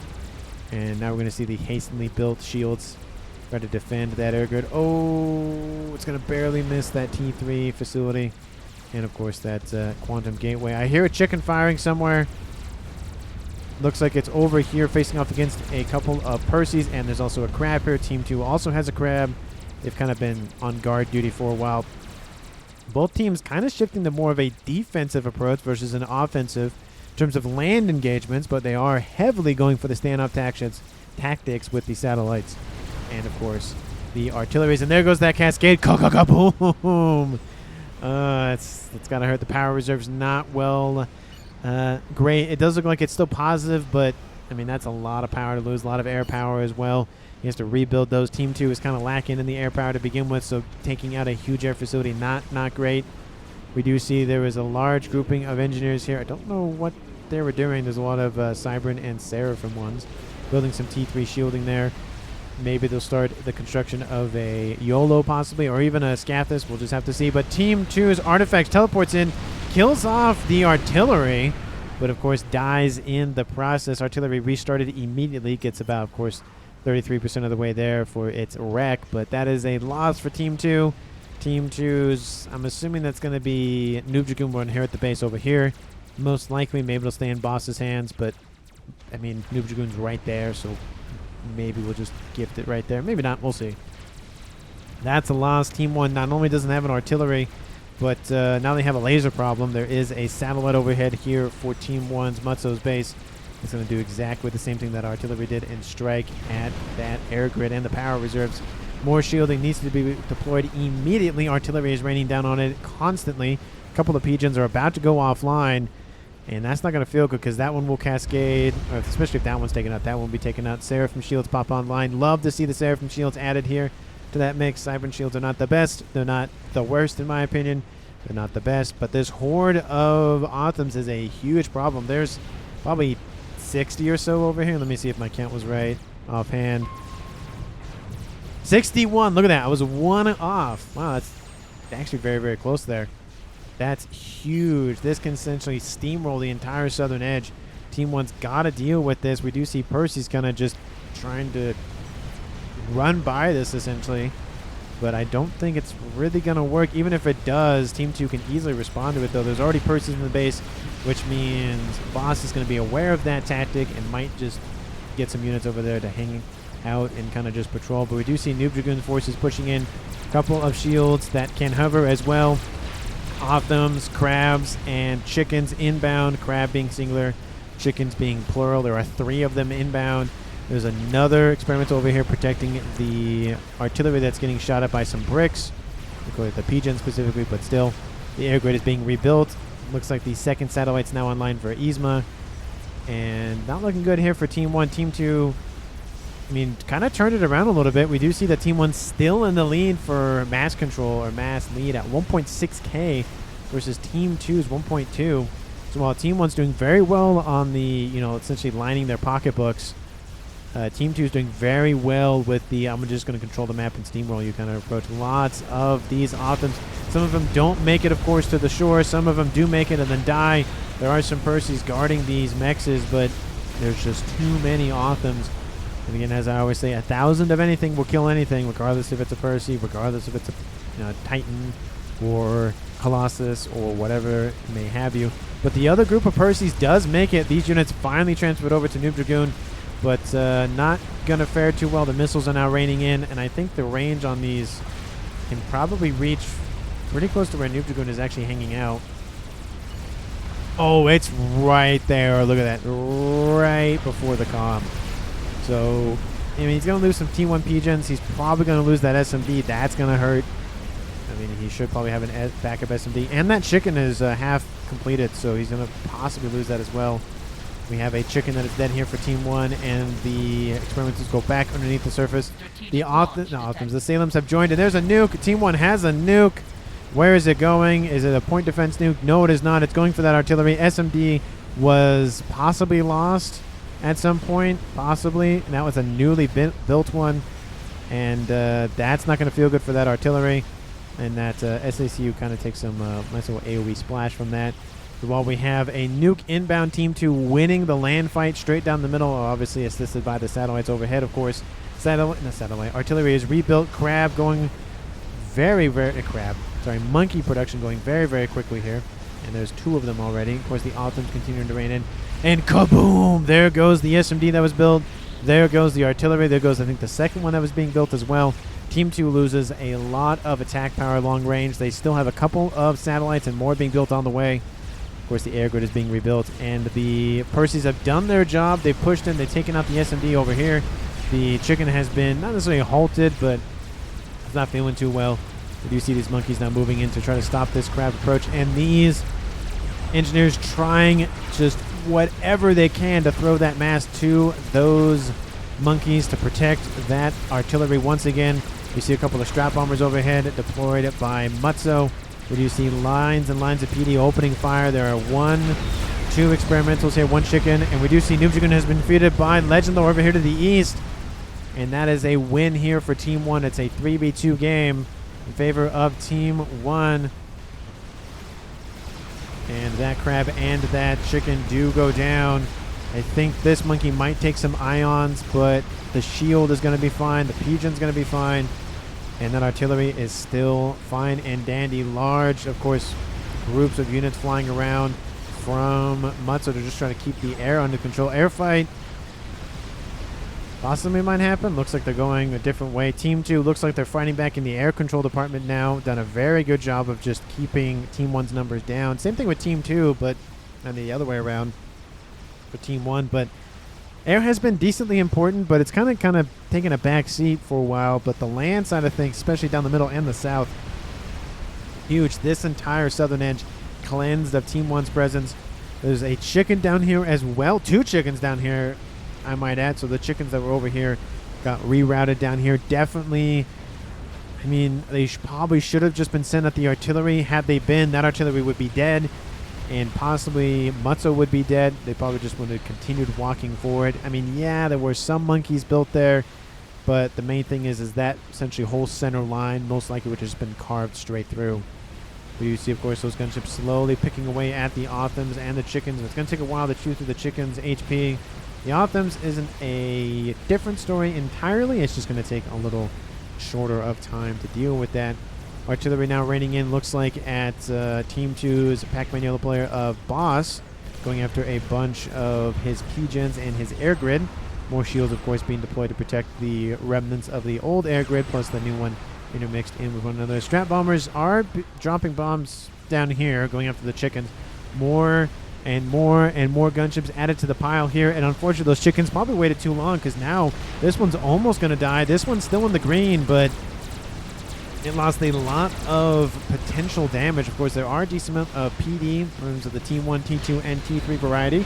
And now we're going to see the hastily built shields try to defend that air grid. Oh, it's going to barely miss that T3 facility. And, of course, that quantum gateway. I hear a chicken firing somewhere. Looks like it's over here facing off against a couple of Percys. And there's also a crab here. Team 2 also has a crab. They've kind of been on guard duty for a while. Both teams kind of shifting to more of a defensive approach versus an offensive in terms of land engagements. But they are heavily going for the standoff tactics with the satellites. And, of course, the artilleries. And there goes that cascade. Boom. It's going to hurt the power reserves. Not well. Great. It does look like it's still positive, but, I mean, that's a lot of power to lose. A lot of air power as well. He has to rebuild those. Team 2 is kind of lacking in the air power to begin with, so taking out a huge air facility, not great. We do see there was a large grouping of engineers here. I don't know what they were doing. There's a lot of Cybran and Seraphim ones. Building some T3 shielding there. Maybe they'll start the construction of a YOLO possibly, or even a Scathis. We'll just have to see. But Team 2's Artifacts teleports in, kills off the artillery, but of course dies in the process. Artillery restarted immediately. Gets about, of course, 33% of the way there for its wreck. But that is a loss for Team 2. Team 2's, I'm assuming that's going to be Noob Dragoon will inherit the base over here. Most likely, maybe it'll stay in Boss's hands, but, I mean, Noob Dragoon's right there, so maybe we'll just gift it right there. Maybe not. We'll see. That's a loss. Team 1 not only doesn't have an artillery, but now they have a laser problem. There is a satellite overhead here for Team 1's Mutso's base. It's going to do exactly the same thing that artillery did and strike at that air grid and the power reserves. More shielding needs to be deployed immediately. Artillery is raining down on it constantly. A couple of pigeons are about to go offline. And that's not going to feel good because that one will cascade, or especially if that one's taken out. That one will be taken out. Seraphim shields pop online. Love to see the Seraphim shields added here to that mix. Cybran shields are not the best. They're not the worst in my opinion. They're not the best. But this horde of Autumns is a huge problem. There's probably 60 or so over here. Let me see if my count was right offhand. 61. Look at that. I was one off. Wow, that's actually very, very close there. That's huge. This can essentially steamroll the entire southern edge. Team 1's got to deal with this. We do see Percy's kind of just trying to run by this, essentially. But I don't think it's really going to work. Even if it does, Team 2 can easily respond to it, though. There's already Percy's in the base, which means Boss is going to be aware of that tactic and might just get some units over there to hang out and kind of just patrol. But we do see Noob Dragoon's forces pushing in a couple of shields that can hover as well. Othams, crabs, and chickens inbound. Crab being singular, chickens being plural. There are 3 of them inbound. There's another experimental over here protecting the artillery that's getting shot at by some bricks. The pigeon specifically, but still. The air grid is being rebuilt. Looks like the second satellite's now online for Yzma. And not looking good here for Team 1. Team 2, I mean, kind of turned it around a little bit. We do see that Team 1's still in the lead for mass control, or mass lead at 1.6K versus Team 2's 1.2. So while Team 1's doing very well on the, you know, essentially lining their pocketbooks, Team 2 is doing very well with the, I'm just going to control the map and steamroll you kind of approach. Lots of these Othams. Some of them don't make it, of course, to the shore. Some of them do make it and then die. There are some Percys guarding these mexes, but there's just too many Othams. And again, as I always say, 1,000 of anything will kill anything, regardless if it's a Percy, regardless if it's a Titan or Colossus or whatever may have you. But the other group of Percys does make it. These units finally transferred over to Noob Dragoon, but not going to fare too well. The missiles are now raining in, and I think the range on these can probably reach pretty close to where Noob Dragoon is actually hanging out. Oh, it's right there. Look at that. Right before the comm. So, I mean, he's going to lose some T1 Pigeons. He's probably going to lose that SMD. That's going to hurt. I mean, he should probably have an backup SMD. And that chicken is half completed, so he's going to possibly lose that as well. We have a chicken that is dead here for Team 1, and the experimenters go back underneath the surface. The Othams, the Salems have joined, and there's a nuke. Team 1 has a nuke. Where is it going? Is it a point defense nuke? No, it is not. It's going for that artillery. SMD was possibly lost at some point, possibly. And that was a newly built one. And that's not going to feel good for that artillery. And that SACU kind of takes some nice little AoE splash from that. So while we have a nuke inbound, Team 2 winning the land fight straight down the middle, obviously assisted by the satellites overhead, of course. Artillery is rebuilt. Crab going monkey production going very, very quickly here. And there's 2 of them already. Of course, the Othams continuing to rain in. And kaboom! There goes the SMD that was built. There goes the artillery. There goes, I think, the second one that was being built as well. Team 2 loses a lot of attack power long range. They still have a couple of satellites and more being built on the way. Of course, the air grid is being rebuilt. And the Percys have done their job. They've pushed in. They've taken out the SMD over here. The chicken has been not necessarily halted, but it's not feeling too well. We do see these monkeys now moving in to try to stop this crab approach. And these engineers trying just whatever they can to throw that mass to those monkeys to protect that artillery once again. We see a couple of strap bombers overhead deployed by Mutzo. We do see lines and lines of PD opening fire. There are 1, 2 experimentals here, 1 chicken. And we do see Noob Dragoon has been defeated by Legend Lore over here to the east. And that is a win here for Team 1. It's a 3v2 game in favor of Team 1. And that crab and that chicken do go down. I think this monkey might take some ions, but the shield is going to be fine. The pigeon's going to be fine. And that artillery is still fine and dandy. Large, of course, groups of units flying around from Mutzo. They're just trying to keep the air under control. Air fight possibly might happen. Looks like they're going a different way. Team 2 looks like they're fighting back in the air control department now. Done a very good job of just keeping Team 1's numbers down. Same thing with Team 2, but and the other way around for Team 1. But air has been decently important, but it's kind of taken a back seat for a while. But the land side of things, especially down the middle and the south, huge. This entire southern edge cleansed of Team 1's presence. There's a chicken down here as well. 2 chickens down here, I might add. So the chickens that were over here got rerouted down here. Definitely, I mean, they probably should have just been sent at the artillery. Had they been, that artillery would be dead. And possibly Mutzo would be dead. They probably just would have continued walking forward. I mean, yeah, there were some monkeys built there. But the main thing is that essentially whole center line most likely would have just been carved straight through. But you see, of course, those gunships slowly picking away at the Othams and the chickens. It's going to take a while to chew through the chickens' HP. The Othams isn't a different story entirely. It's just going to take a little shorter of time to deal with that. Artillery now raining in, looks like, at Team 2's Pac-Man Yellow player of Boss, going after a bunch of his pigeons and his air grid. More shields, of course, being deployed to protect the remnants of the old air grid, plus the new one intermixed in with one another. Strap bombers are dropping bombs down here going after the chickens. More and more and more gunships added to the pile here. And unfortunately, those chickens probably waited too long because now this one's almost going to die. This one's still in the green, but it lost a lot of potential damage. Of course, there are a decent amount of PD in terms of the T1, T2, and T3 variety.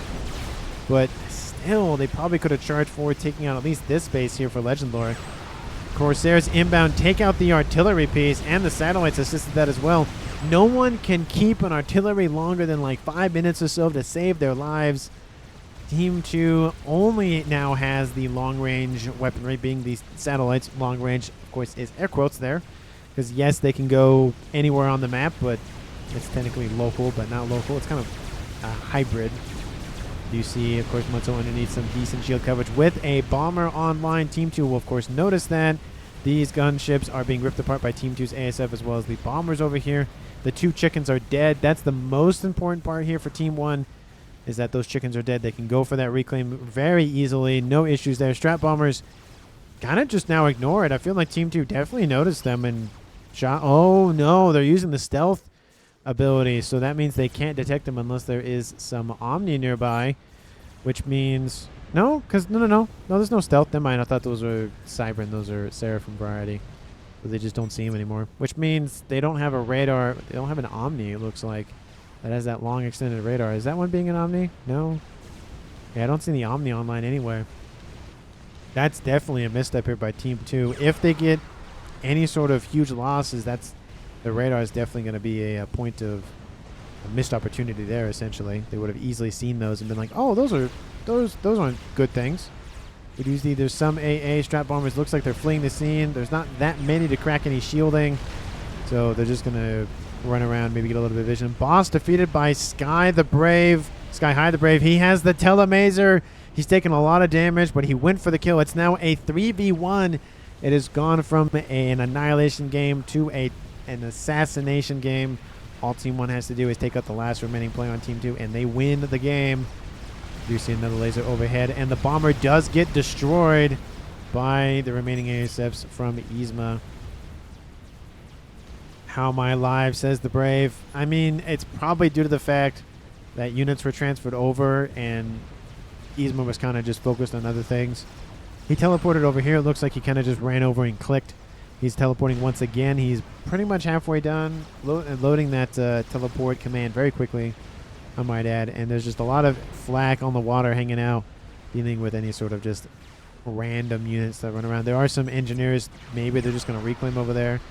But still, they probably could have charged forward, taking out at least this base here for Legend Lore. Corsairs inbound, take out the artillery piece, and the satellites assisted that as well. No one can keep an artillery longer than like 5 minutes or so to save their lives. Team 2 only now has the long-range weaponry, being these satellites. Long-range, of course, is air quotes there. Because, yes, they can go anywhere on the map, but it's technically local, but not local. It's kind of a hybrid. You see, of course, Mutsu underneath some decent shield coverage with a bomber online. Team 2 will, of course, notice that. These gunships are being ripped apart by Team 2's ASF as well as the bombers over here. The 2 chickens are dead. That's the most important part here for Team 1, is that those chickens are dead. They can go for that reclaim very easily. No issues there. Strat bombers kind of just now ignore it. I feel like Team 2 definitely noticed them and shot. Oh, no. They're using the stealth ability, so that means they can't detect them unless there is some Omni nearby, which means... No, because... No, there's no stealth. Never mind. I thought those were Cyber and those are Seraphim variety. But they just don't see him anymore. Which means they don't have a radar. They don't have an Omni, it looks like. That has that long extended radar. Is that one being an Omni? No. Yeah, I don't see the Omni online anywhere. That's definitely a misstep here by Team 2. If they get any sort of huge losses, that's... The radar is definitely going to be a point of a missed opportunity there, essentially. They would have easily seen those and been like, oh, those aren't good things. We do see there's some AA strat bombers. Looks like they're fleeing the scene. There's not that many to crack any shielding. So they're just going to run around, maybe get a little bit of vision. Boss defeated by Sky the Brave. Sky High the Brave. He has the telemaser. He's taken a lot of damage, but he went for the kill. It's now a 3v1. It has gone from an annihilation game to an assassination game. All Team 1 has to do is take out the last remaining player on Team 2, and they win the game. You see another laser overhead, and the bomber does get destroyed by the remaining ASFs from Yzma. How am I alive, says the Brave. I mean, it's probably due to the fact that units were transferred over, and Yzma was kind of just focused on other things. He teleported over here. It looks like he kind of just ran over and clicked. He's teleporting once again. He's pretty much halfway done loading that teleport command very quickly, I might add. And there's just a lot of flak on the water hanging out, dealing with any sort of just random units that run around. There are some engineers. Maybe they're just going to reclaim over there.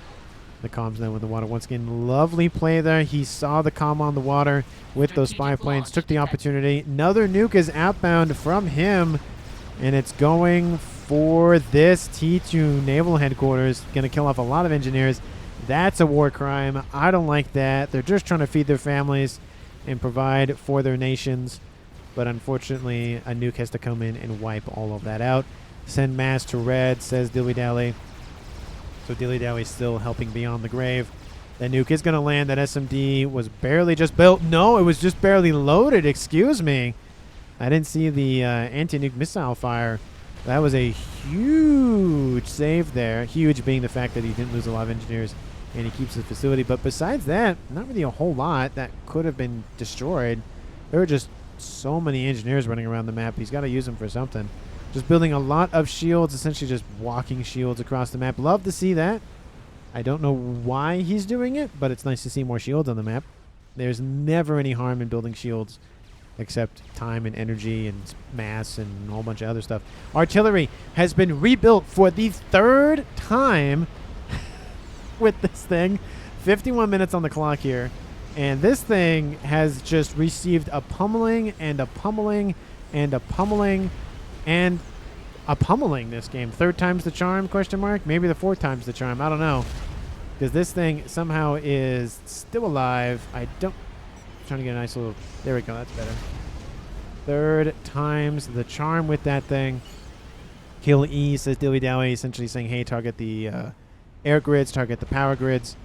The comms now with the water. Once again, lovely play there. He saw the comm on the water with those spy planes. Took the opportunity. Another nuke is outbound from him. And it's going for this T2 naval headquarters. Going to kill off a lot of engineers. That's a war crime. I don't like that. They're just trying to feed their families and provide for their nations. But unfortunately, a nuke has to come in and wipe all of that out. Send mass to red, says Dilly Dally. So Dilly Dally's still helping beyond the grave. That nuke is going to land. That SMD was barely just built. No, it was just barely loaded. Excuse me. I didn't see the anti-nuke missile fire. That was a huge save there. Huge being the fact that he didn't lose a lot of engineers and he keeps the facility. But besides that, not really a whole lot that could have been destroyed. There were just so many engineers running around the map. He's got to use them for something. Just building a lot of shields, essentially just walking shields across the map. Love to see that. I don't know why he's doing it, but it's nice to see more shields on the map. There's never any harm in building shields, except time and energy and mass and a whole bunch of other stuff. Artillery has been rebuilt for the 3rd time with this thing. 51 minutes on the clock here. And this thing has just received a pummeling and a pummeling and a pummeling and a pummeling this game. 3rd time's the charm, question mark? Maybe the 4th time's the charm. I don't know. Because this thing somehow is still alive. Trying to get a nice little... There we go. That's better. 3rd time's the charm with that thing. Kill E, says Dilly Dally, essentially saying, hey, target the air grids, target the power grids,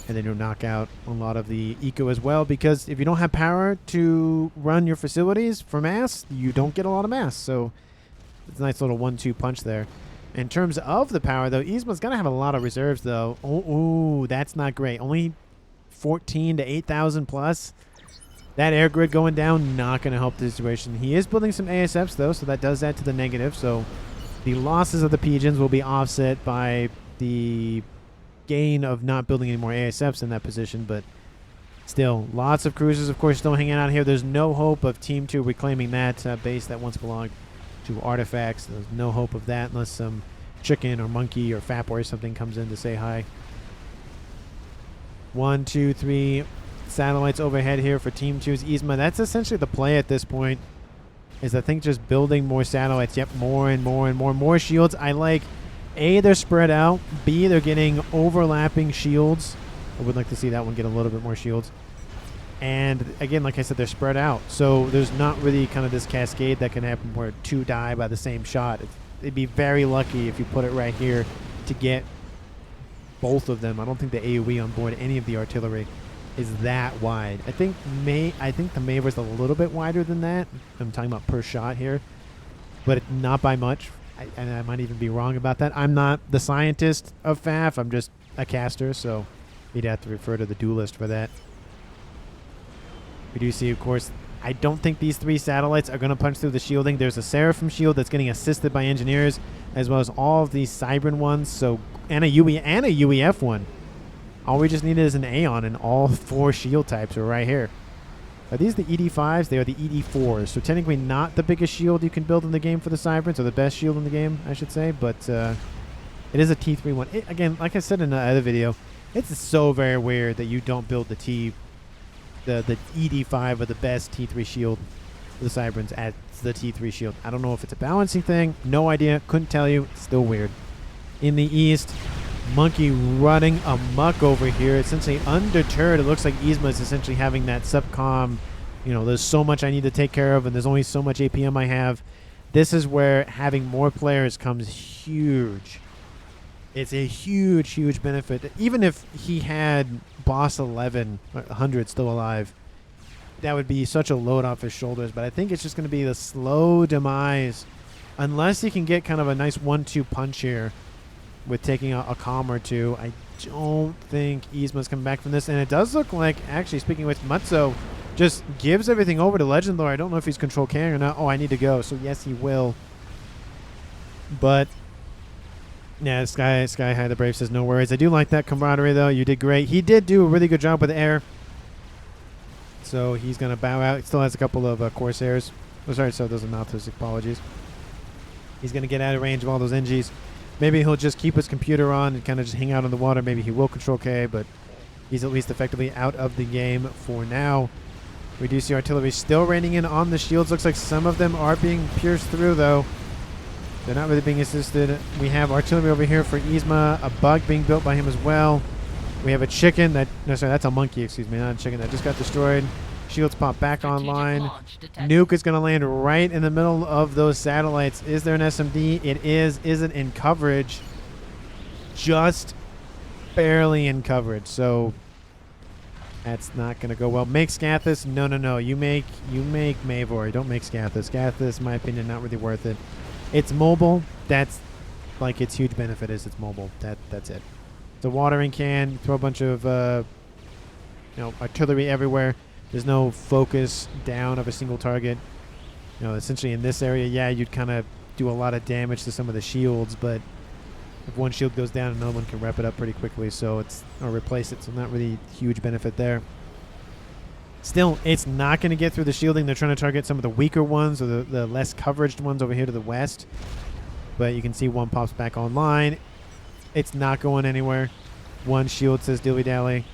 and then you'll knock out a lot of the eco as well, because if you don't have power to run your facilities for mass, you don't get a lot of mass. So it's a nice little 1-2 punch there. In terms of the power, though, Yzma's going to have a lot of reserves, though. Oh, that's not great. Only 14 to 8,000 plus. That air grid going down, not going to help the situation. He is building some ASFs, though, so that does add to the negative. So the losses of the pigeons will be offset by the gain of not building any more ASFs in that position. But still, lots of cruisers, of course, still hanging out here. There's no hope of Team 2 reclaiming that base that once belonged to Artifacts. There's no hope of that unless some chicken or monkey or FAP or something comes in to say hi. 1, 2, 3... satellites overhead here for Team 2's Yzma. That's essentially the play at this point, is I think just building more satellites. Yep, more and more and more shields. I like, A, they're spread out. B, they're getting overlapping shields. I would like to see that one get a little bit more shields. And again, like I said, they're spread out. So there's not really kind of this cascade that can happen where 2 die by the same shot. It'd be very lucky if you put it right here to get both of them. I don't think the AoE on board any of the artillery is that wide. I think the Maver's a little bit wider than that. I'm talking about per shot here, but not by much. And I might even be wrong about that. I'm not the scientist of FAF. I'm just a caster, so you'd have to refer to the duelist for that. We do see, of course, I don't think these 3 satellites are going to punch through the shielding. There's a Seraphim shield that's getting assisted by engineers, as well as all of these Cybran ones, so and a UEF one. All we just needed is an Aeon, and all 4 shield types are right here. Are these the ED5s? They are the ED4s. So technically not the biggest shield you can build in the game for the Cybrans, or the best shield in the game, I should say. But it is a T3 one. Again, like I said in the other video, it's so very weird that you don't build the ED5 or the best T3 shield for the Cybrans as the T3 shield. I don't know if it's a balancing thing. No idea. Couldn't tell you. It's still weird. In the east, Monkey running amok over here, essentially undeterred. It looks like Yzma is essentially having that subcom, you know, there's so much I need to take care of and there's only so much APM I have. This is where having more players comes huge. It's a huge, huge benefit. Even if he had Boss 1100 still alive, that would be such a load off his shoulders. But I think it's just going to be the slow demise, unless he can get kind of a nice 1-2 punch here with taking a comm or 2. I don't think Yzma's coming back from this. And it does look like, actually, speaking with Mutzo, just gives everything over to Legend Lord. I don't know if he's control carrying or not. Oh, I need to go. So, yes, he will. But, yeah, Sky High the Brave says, no worries. I do like that camaraderie, though. You did great. He did do a really good job with air. So, he's going to bow out. He still has a couple of Corsairs. Oh, sorry, so those are Nautilus. Apologies. He's going to get out of range of all those NGs. Maybe he'll just keep his computer on and kind of just hang out on the water. Maybe he will control K, but he's at least effectively out of the game for now. We do see artillery still raining in on the shields. Looks like some of them are being pierced through, though. They're not really being assisted. We have artillery over here for Yzma. A bug being built by him as well. We have a chicken that... No, sorry, that's a monkey, excuse me. Not a chicken that just got destroyed. Shields pop back online. Nuke is going to land right in the middle of those satellites. Is there an SMD? It is. Is it in coverage? Just barely in coverage. So that's not going to go well. Make Scathis? No, no, no. You make Mavor. Don't make Scathis. Scathis, in my opinion, not really worth it. It's mobile. That's like its huge benefit is it's mobile. That's it. It's a watering can. Throw a bunch of artillery everywhere. There's no focus down of a single target. You know, essentially in this area, yeah, you'd kind of do a lot of damage to some of the shields, but if one shield goes down, another one can wrap it up pretty quickly, so or replace it, so not really huge benefit there. Still, it's not going to get through the shielding. They're trying to target some of the weaker ones or the less coveraged ones over here to the west, but you can see one pops back online. It's not going anywhere. One shield says dilly-dally.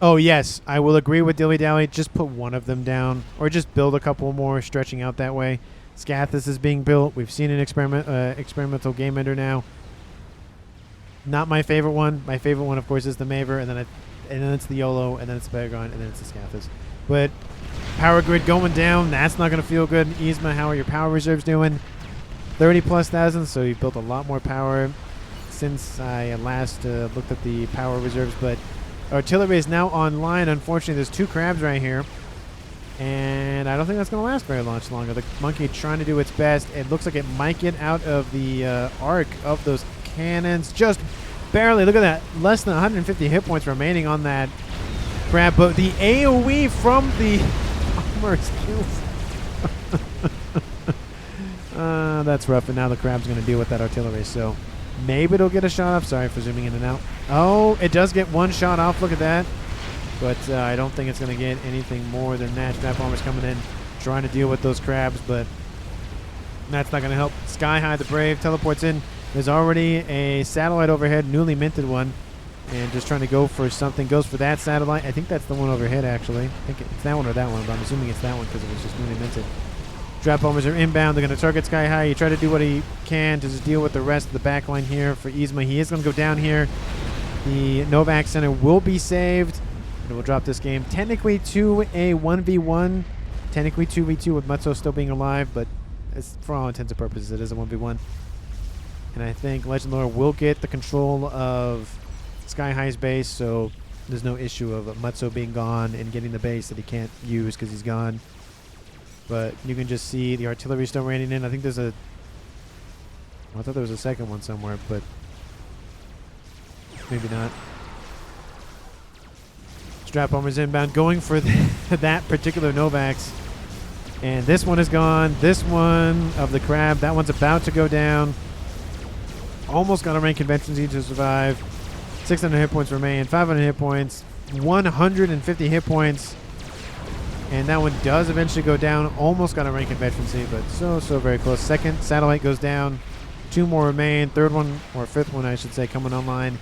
Oh, yes, I will agree with Dilly Dally. Just put one of them down or just build a couple more, stretching out that way. Scathis is being built. We've seen an experimental game ender now. Not my favorite one. My favorite one, of course, is the Maver, and then it's the YOLO, and then it's the Paragon, and then it's the Scathis. But power grid going down. That's not going to feel good. Yzma, how are your power reserves doing? 30,000+, so you've built a lot more power since I last looked at the power reserves, but artillery is now online. Unfortunately, there's 2 crabs right here, and I don't think that's going to last very much longer. The monkey trying to do its best. It looks like it might get out of the arc of those cannons. Just barely. Look at that. Less than 150 hit points remaining on that crab, but the AoE from the armor kills. That's rough, and now the crab's going to deal with that artillery, so maybe it'll get a shot off. Sorry for zooming in and out. Oh, it does get one shot off. Look at that. But I don't think it's going to get anything more than that. Strap bombers coming in, trying to deal with those crabs, but that's not going to help. Sky High, the Brave, teleports in. There's already a satellite overhead, newly minted one, and just trying to go for something. Goes for that satellite. I think that's the one overhead, actually. I think it's that one or that one, but I'm assuming it's that one because it was just newly minted. Strap bombers are inbound. They're going to target Sky High. You try to do what he can to just deal with the rest of the back line here for Yzma. He is going to go down here. The Novak Center will be saved. And we'll drop this game technically to a 1v1. Technically 2v2 with Mutso still being alive, but it's, for all intents and purposes, it is a 1v1. And I think Legend Lore will get the control of Sky High's base, so there's no issue of Mutso being gone and getting the base that he can't use because he's gone. But you can just see the artillery still raining in. I think there's a... Well, I thought there was a second one somewhere, but maybe not. Strap bombers inbound, going for that particular Novax. And this one is gone. This one of the crab, that one's about to go down. Almost got a rank convention siege to survive. 600 hit points remain, 500 hit points, 150 hit points. And that one does eventually go down. Almost got a rank convention siege, but so very close. Second satellite goes down. 2 more remain. Third one, or fifth one I should say, coming online.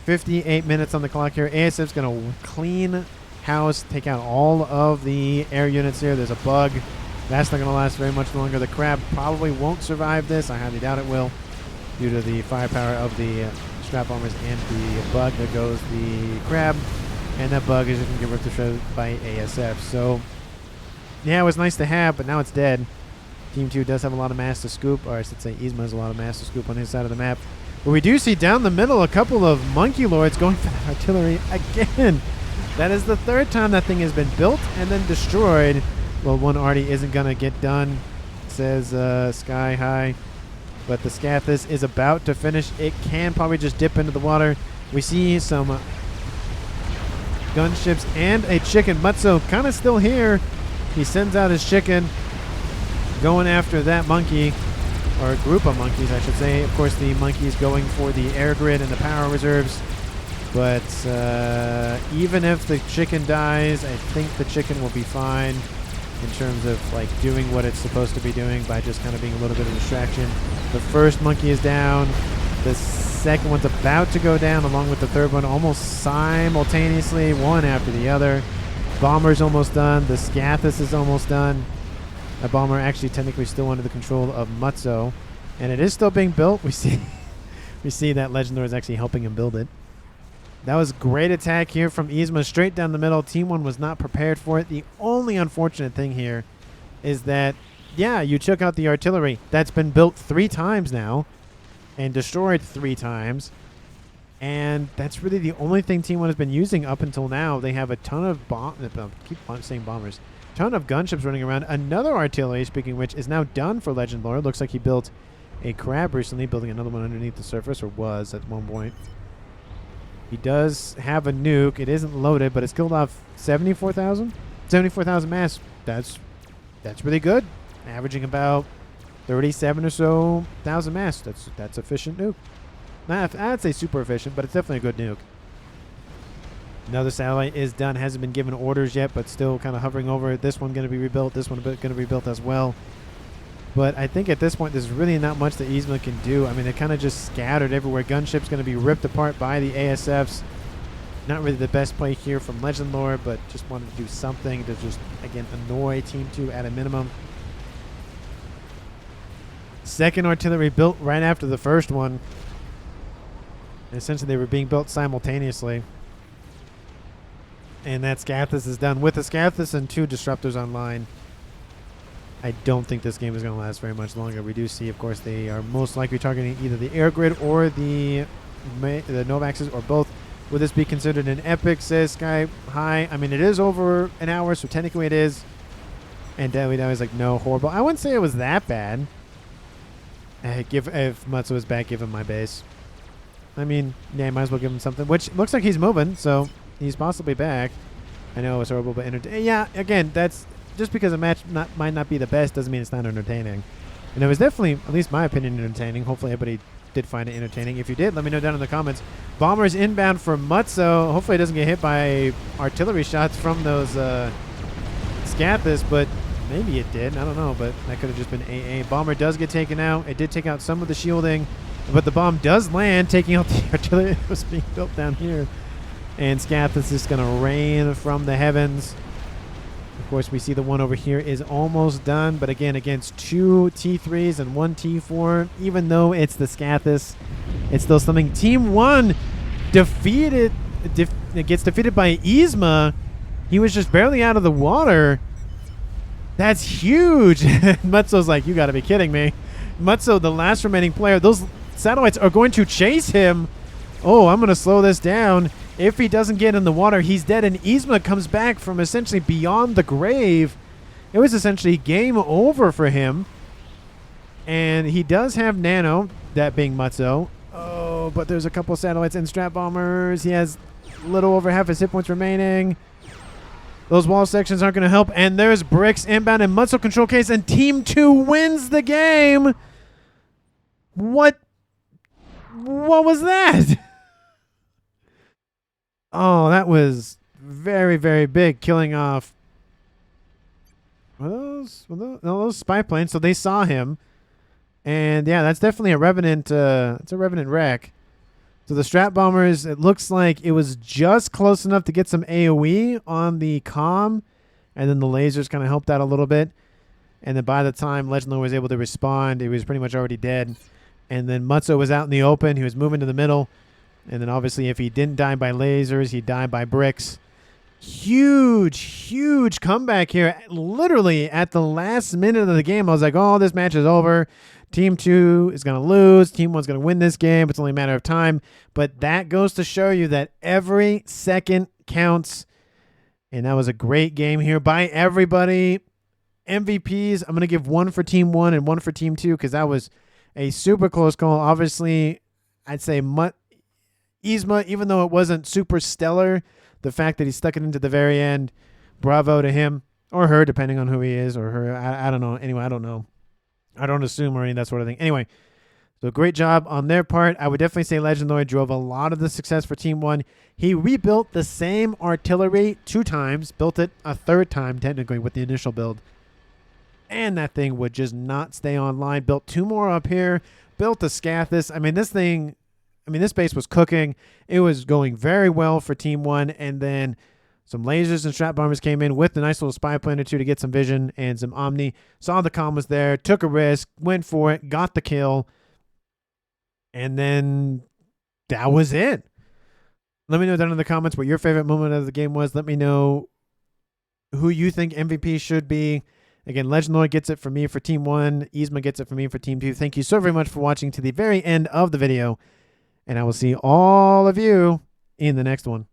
58 minutes on the clock here. ASF's going to clean house, take out all of the air units here. There's a bug. That's not going to last very much longer. The crab probably won't survive this. I highly doubt it will, due to the firepower of the strap bombers and the bug. There goes the crab, and that bug is going to get ripped to shreds by ASF. So, yeah, it was nice to have, but now it's dead. Team 2 does have a lot of mass to scoop, or I should say Yzma has a lot of mass to scoop on his side of the map. But we do see down the middle a couple of Monkey Lords going for that artillery again. That is the third time that thing has been built and then destroyed. Well, one already isn't going to get done, says Sky High. But the Scathis is about to finish. It can probably just dip into the water. We see some gunships and a chicken. Mutso kind of still here. He sends out his chicken, going after that monkey, or a group of monkeys, I should say. Of course, the monkeys going for the air grid and the power reserves. But even if the chicken dies, I think the chicken will be fine in terms of like doing what it's supposed to be doing by just kind of being a little bit of a distraction. The first monkey is down. The second one's about to go down along with the third one almost simultaneously, one after the other. Bomber's almost done. The Scathis is almost done. A bomber actually technically still under the control of Mutso, and it is still being built. We see that Legend Lore is actually helping him build it. That was great attack here from Yzma, straight down the middle. Team 1 was not prepared for it. The only unfortunate thing here is that, yeah, you took out the artillery. That's been built 3 times now and destroyed 3 times. And that's really the only thing Team 1 has been using up until now. They have a ton of keep saying bombers. Ton of gunships running around. Another artillery, speaking of which, is now done for Legend Lore. Looks like he built a crab recently, building another one underneath the surface, or was at one point. He does have a nuke. It isn't loaded, but it's killed off 74,000? 74,000 mass. That's really good. Averaging about 37 or so thousand mass. That's efficient nuke. I'd say super efficient, but it's definitely a good nuke. Another satellite is done. Hasn't been given orders yet, but still kind of hovering over it. This one going to be rebuilt. This one going to be rebuilt as well. But I think at this point, there's really not much that Yzma can do. I mean, they're kind of just scattered everywhere. Gunship's going to be ripped apart by the ASFs. Not really the best play here from Legend Lore, but just wanted to do something to just, again, annoy Team 2 at a minimum. Second artillery built right after the first one. And essentially, they were being built simultaneously. And that Scathis is done. With the Scathis and 2 disruptors online, I don't think this game is going to last very much longer. We do see, of course, they are most likely targeting either the air grid or the Novaxes, or both. Would this be considered an epic, says Sky High? I mean, it is over an hour, so technically it is. And Deadly Dow is like, no, horrible. I wouldn't say it was that bad. If Mutsu is back, give him my base. I mean, yeah, might as well give him something. Which looks like he's moving, so he's possibly back. I know it was horrible, but entertaining. Yeah, again, that's just because a match might not be the best doesn't mean it's not entertaining. And it was definitely, at least my opinion, entertaining. Hopefully everybody did find it entertaining. If you did, let me know down in the comments. Bombers inbound for Mutzo. Hopefully it doesn't get hit by artillery shots from those Scathis, but maybe it did. I don't know, but that could have just been AA. Bomber does get taken out. It did take out some of the shielding, but the bomb does land, taking out the artillery that was being built down here. And Scathis is going to rain from the heavens. Of course, we see the one over here is almost done, but again, against 2 T3s and 1 T4, even though it's the Scathis, it's still something. Team 1 defeated, gets defeated by Yzma. He was just barely out of the water. That's huge. Mutzo's like, you got to be kidding me. Mutzo, the last remaining player, those satellites are going to chase him. Oh, I'm going to slow this down. If he doesn't get in the water, he's dead, and Yzma comes back from essentially beyond the grave. It was essentially game over for him. And he does have Nano, that being Mutzo. Oh, but there's a couple satellites and Strat Bombers. He has a little over half his hit points remaining. Those wall sections aren't going to help. And there's Bricks inbound and Mutzo control case, and Team 2 wins the game. What was that? Oh, that was very, very big, killing off. Were those spy planes? So they saw him, and yeah, that's definitely a Revenant. It's a Revenant wreck. So the Strat Bombers, it looks like it was just close enough to get some AOE on the comm, and then the lasers kind of helped out a little bit. And then by the time Legendary was able to respond, he was pretty much already dead. And then Mutzo was out in the open. He was moving to the middle. And then obviously if he didn't die by lasers, he died by bricks. Huge, huge comeback here. Literally at the last minute of the game, I was like, oh, this match is over. Team 2 is going to lose. Team 1's going to win this game. It's only a matter of time. But that goes to show you that every second counts. And that was a great game here by everybody. MVPs, I'm going to give one for Team 1 and one for Team 2 because that was a super close call. Obviously, I'd say Yzma, even though it wasn't super stellar, the fact that he stuck it into the very end, bravo to him or her, depending on who he is, or her. I don't know. Anyway, I don't know. I don't assume or any of that sort of thing. Anyway, so great job on their part. I would definitely say Legendary drove a lot of the success for Team 1. He rebuilt the same artillery 2 times, built it a 3rd time, technically, with the initial build. And that thing would just not stay online. Built 2 more up here, built a Scathis. I mean, this base was cooking. It was going very well for Team 1, and then some lasers and Strat Bombers came in with a nice little spy plane or 2 to get some vision and some Omni. Saw the comm was there, took a risk, went for it, got the kill, and then that was it. Let me know down in the comments what your favorite moment of the game was. Let me know who you think MVP should be. Again, Legendary gets it for me for Team 1. Yzma gets it for me for Team 2. Thank you so very much for watching to the very end of the video. And I will see all of you in the next one.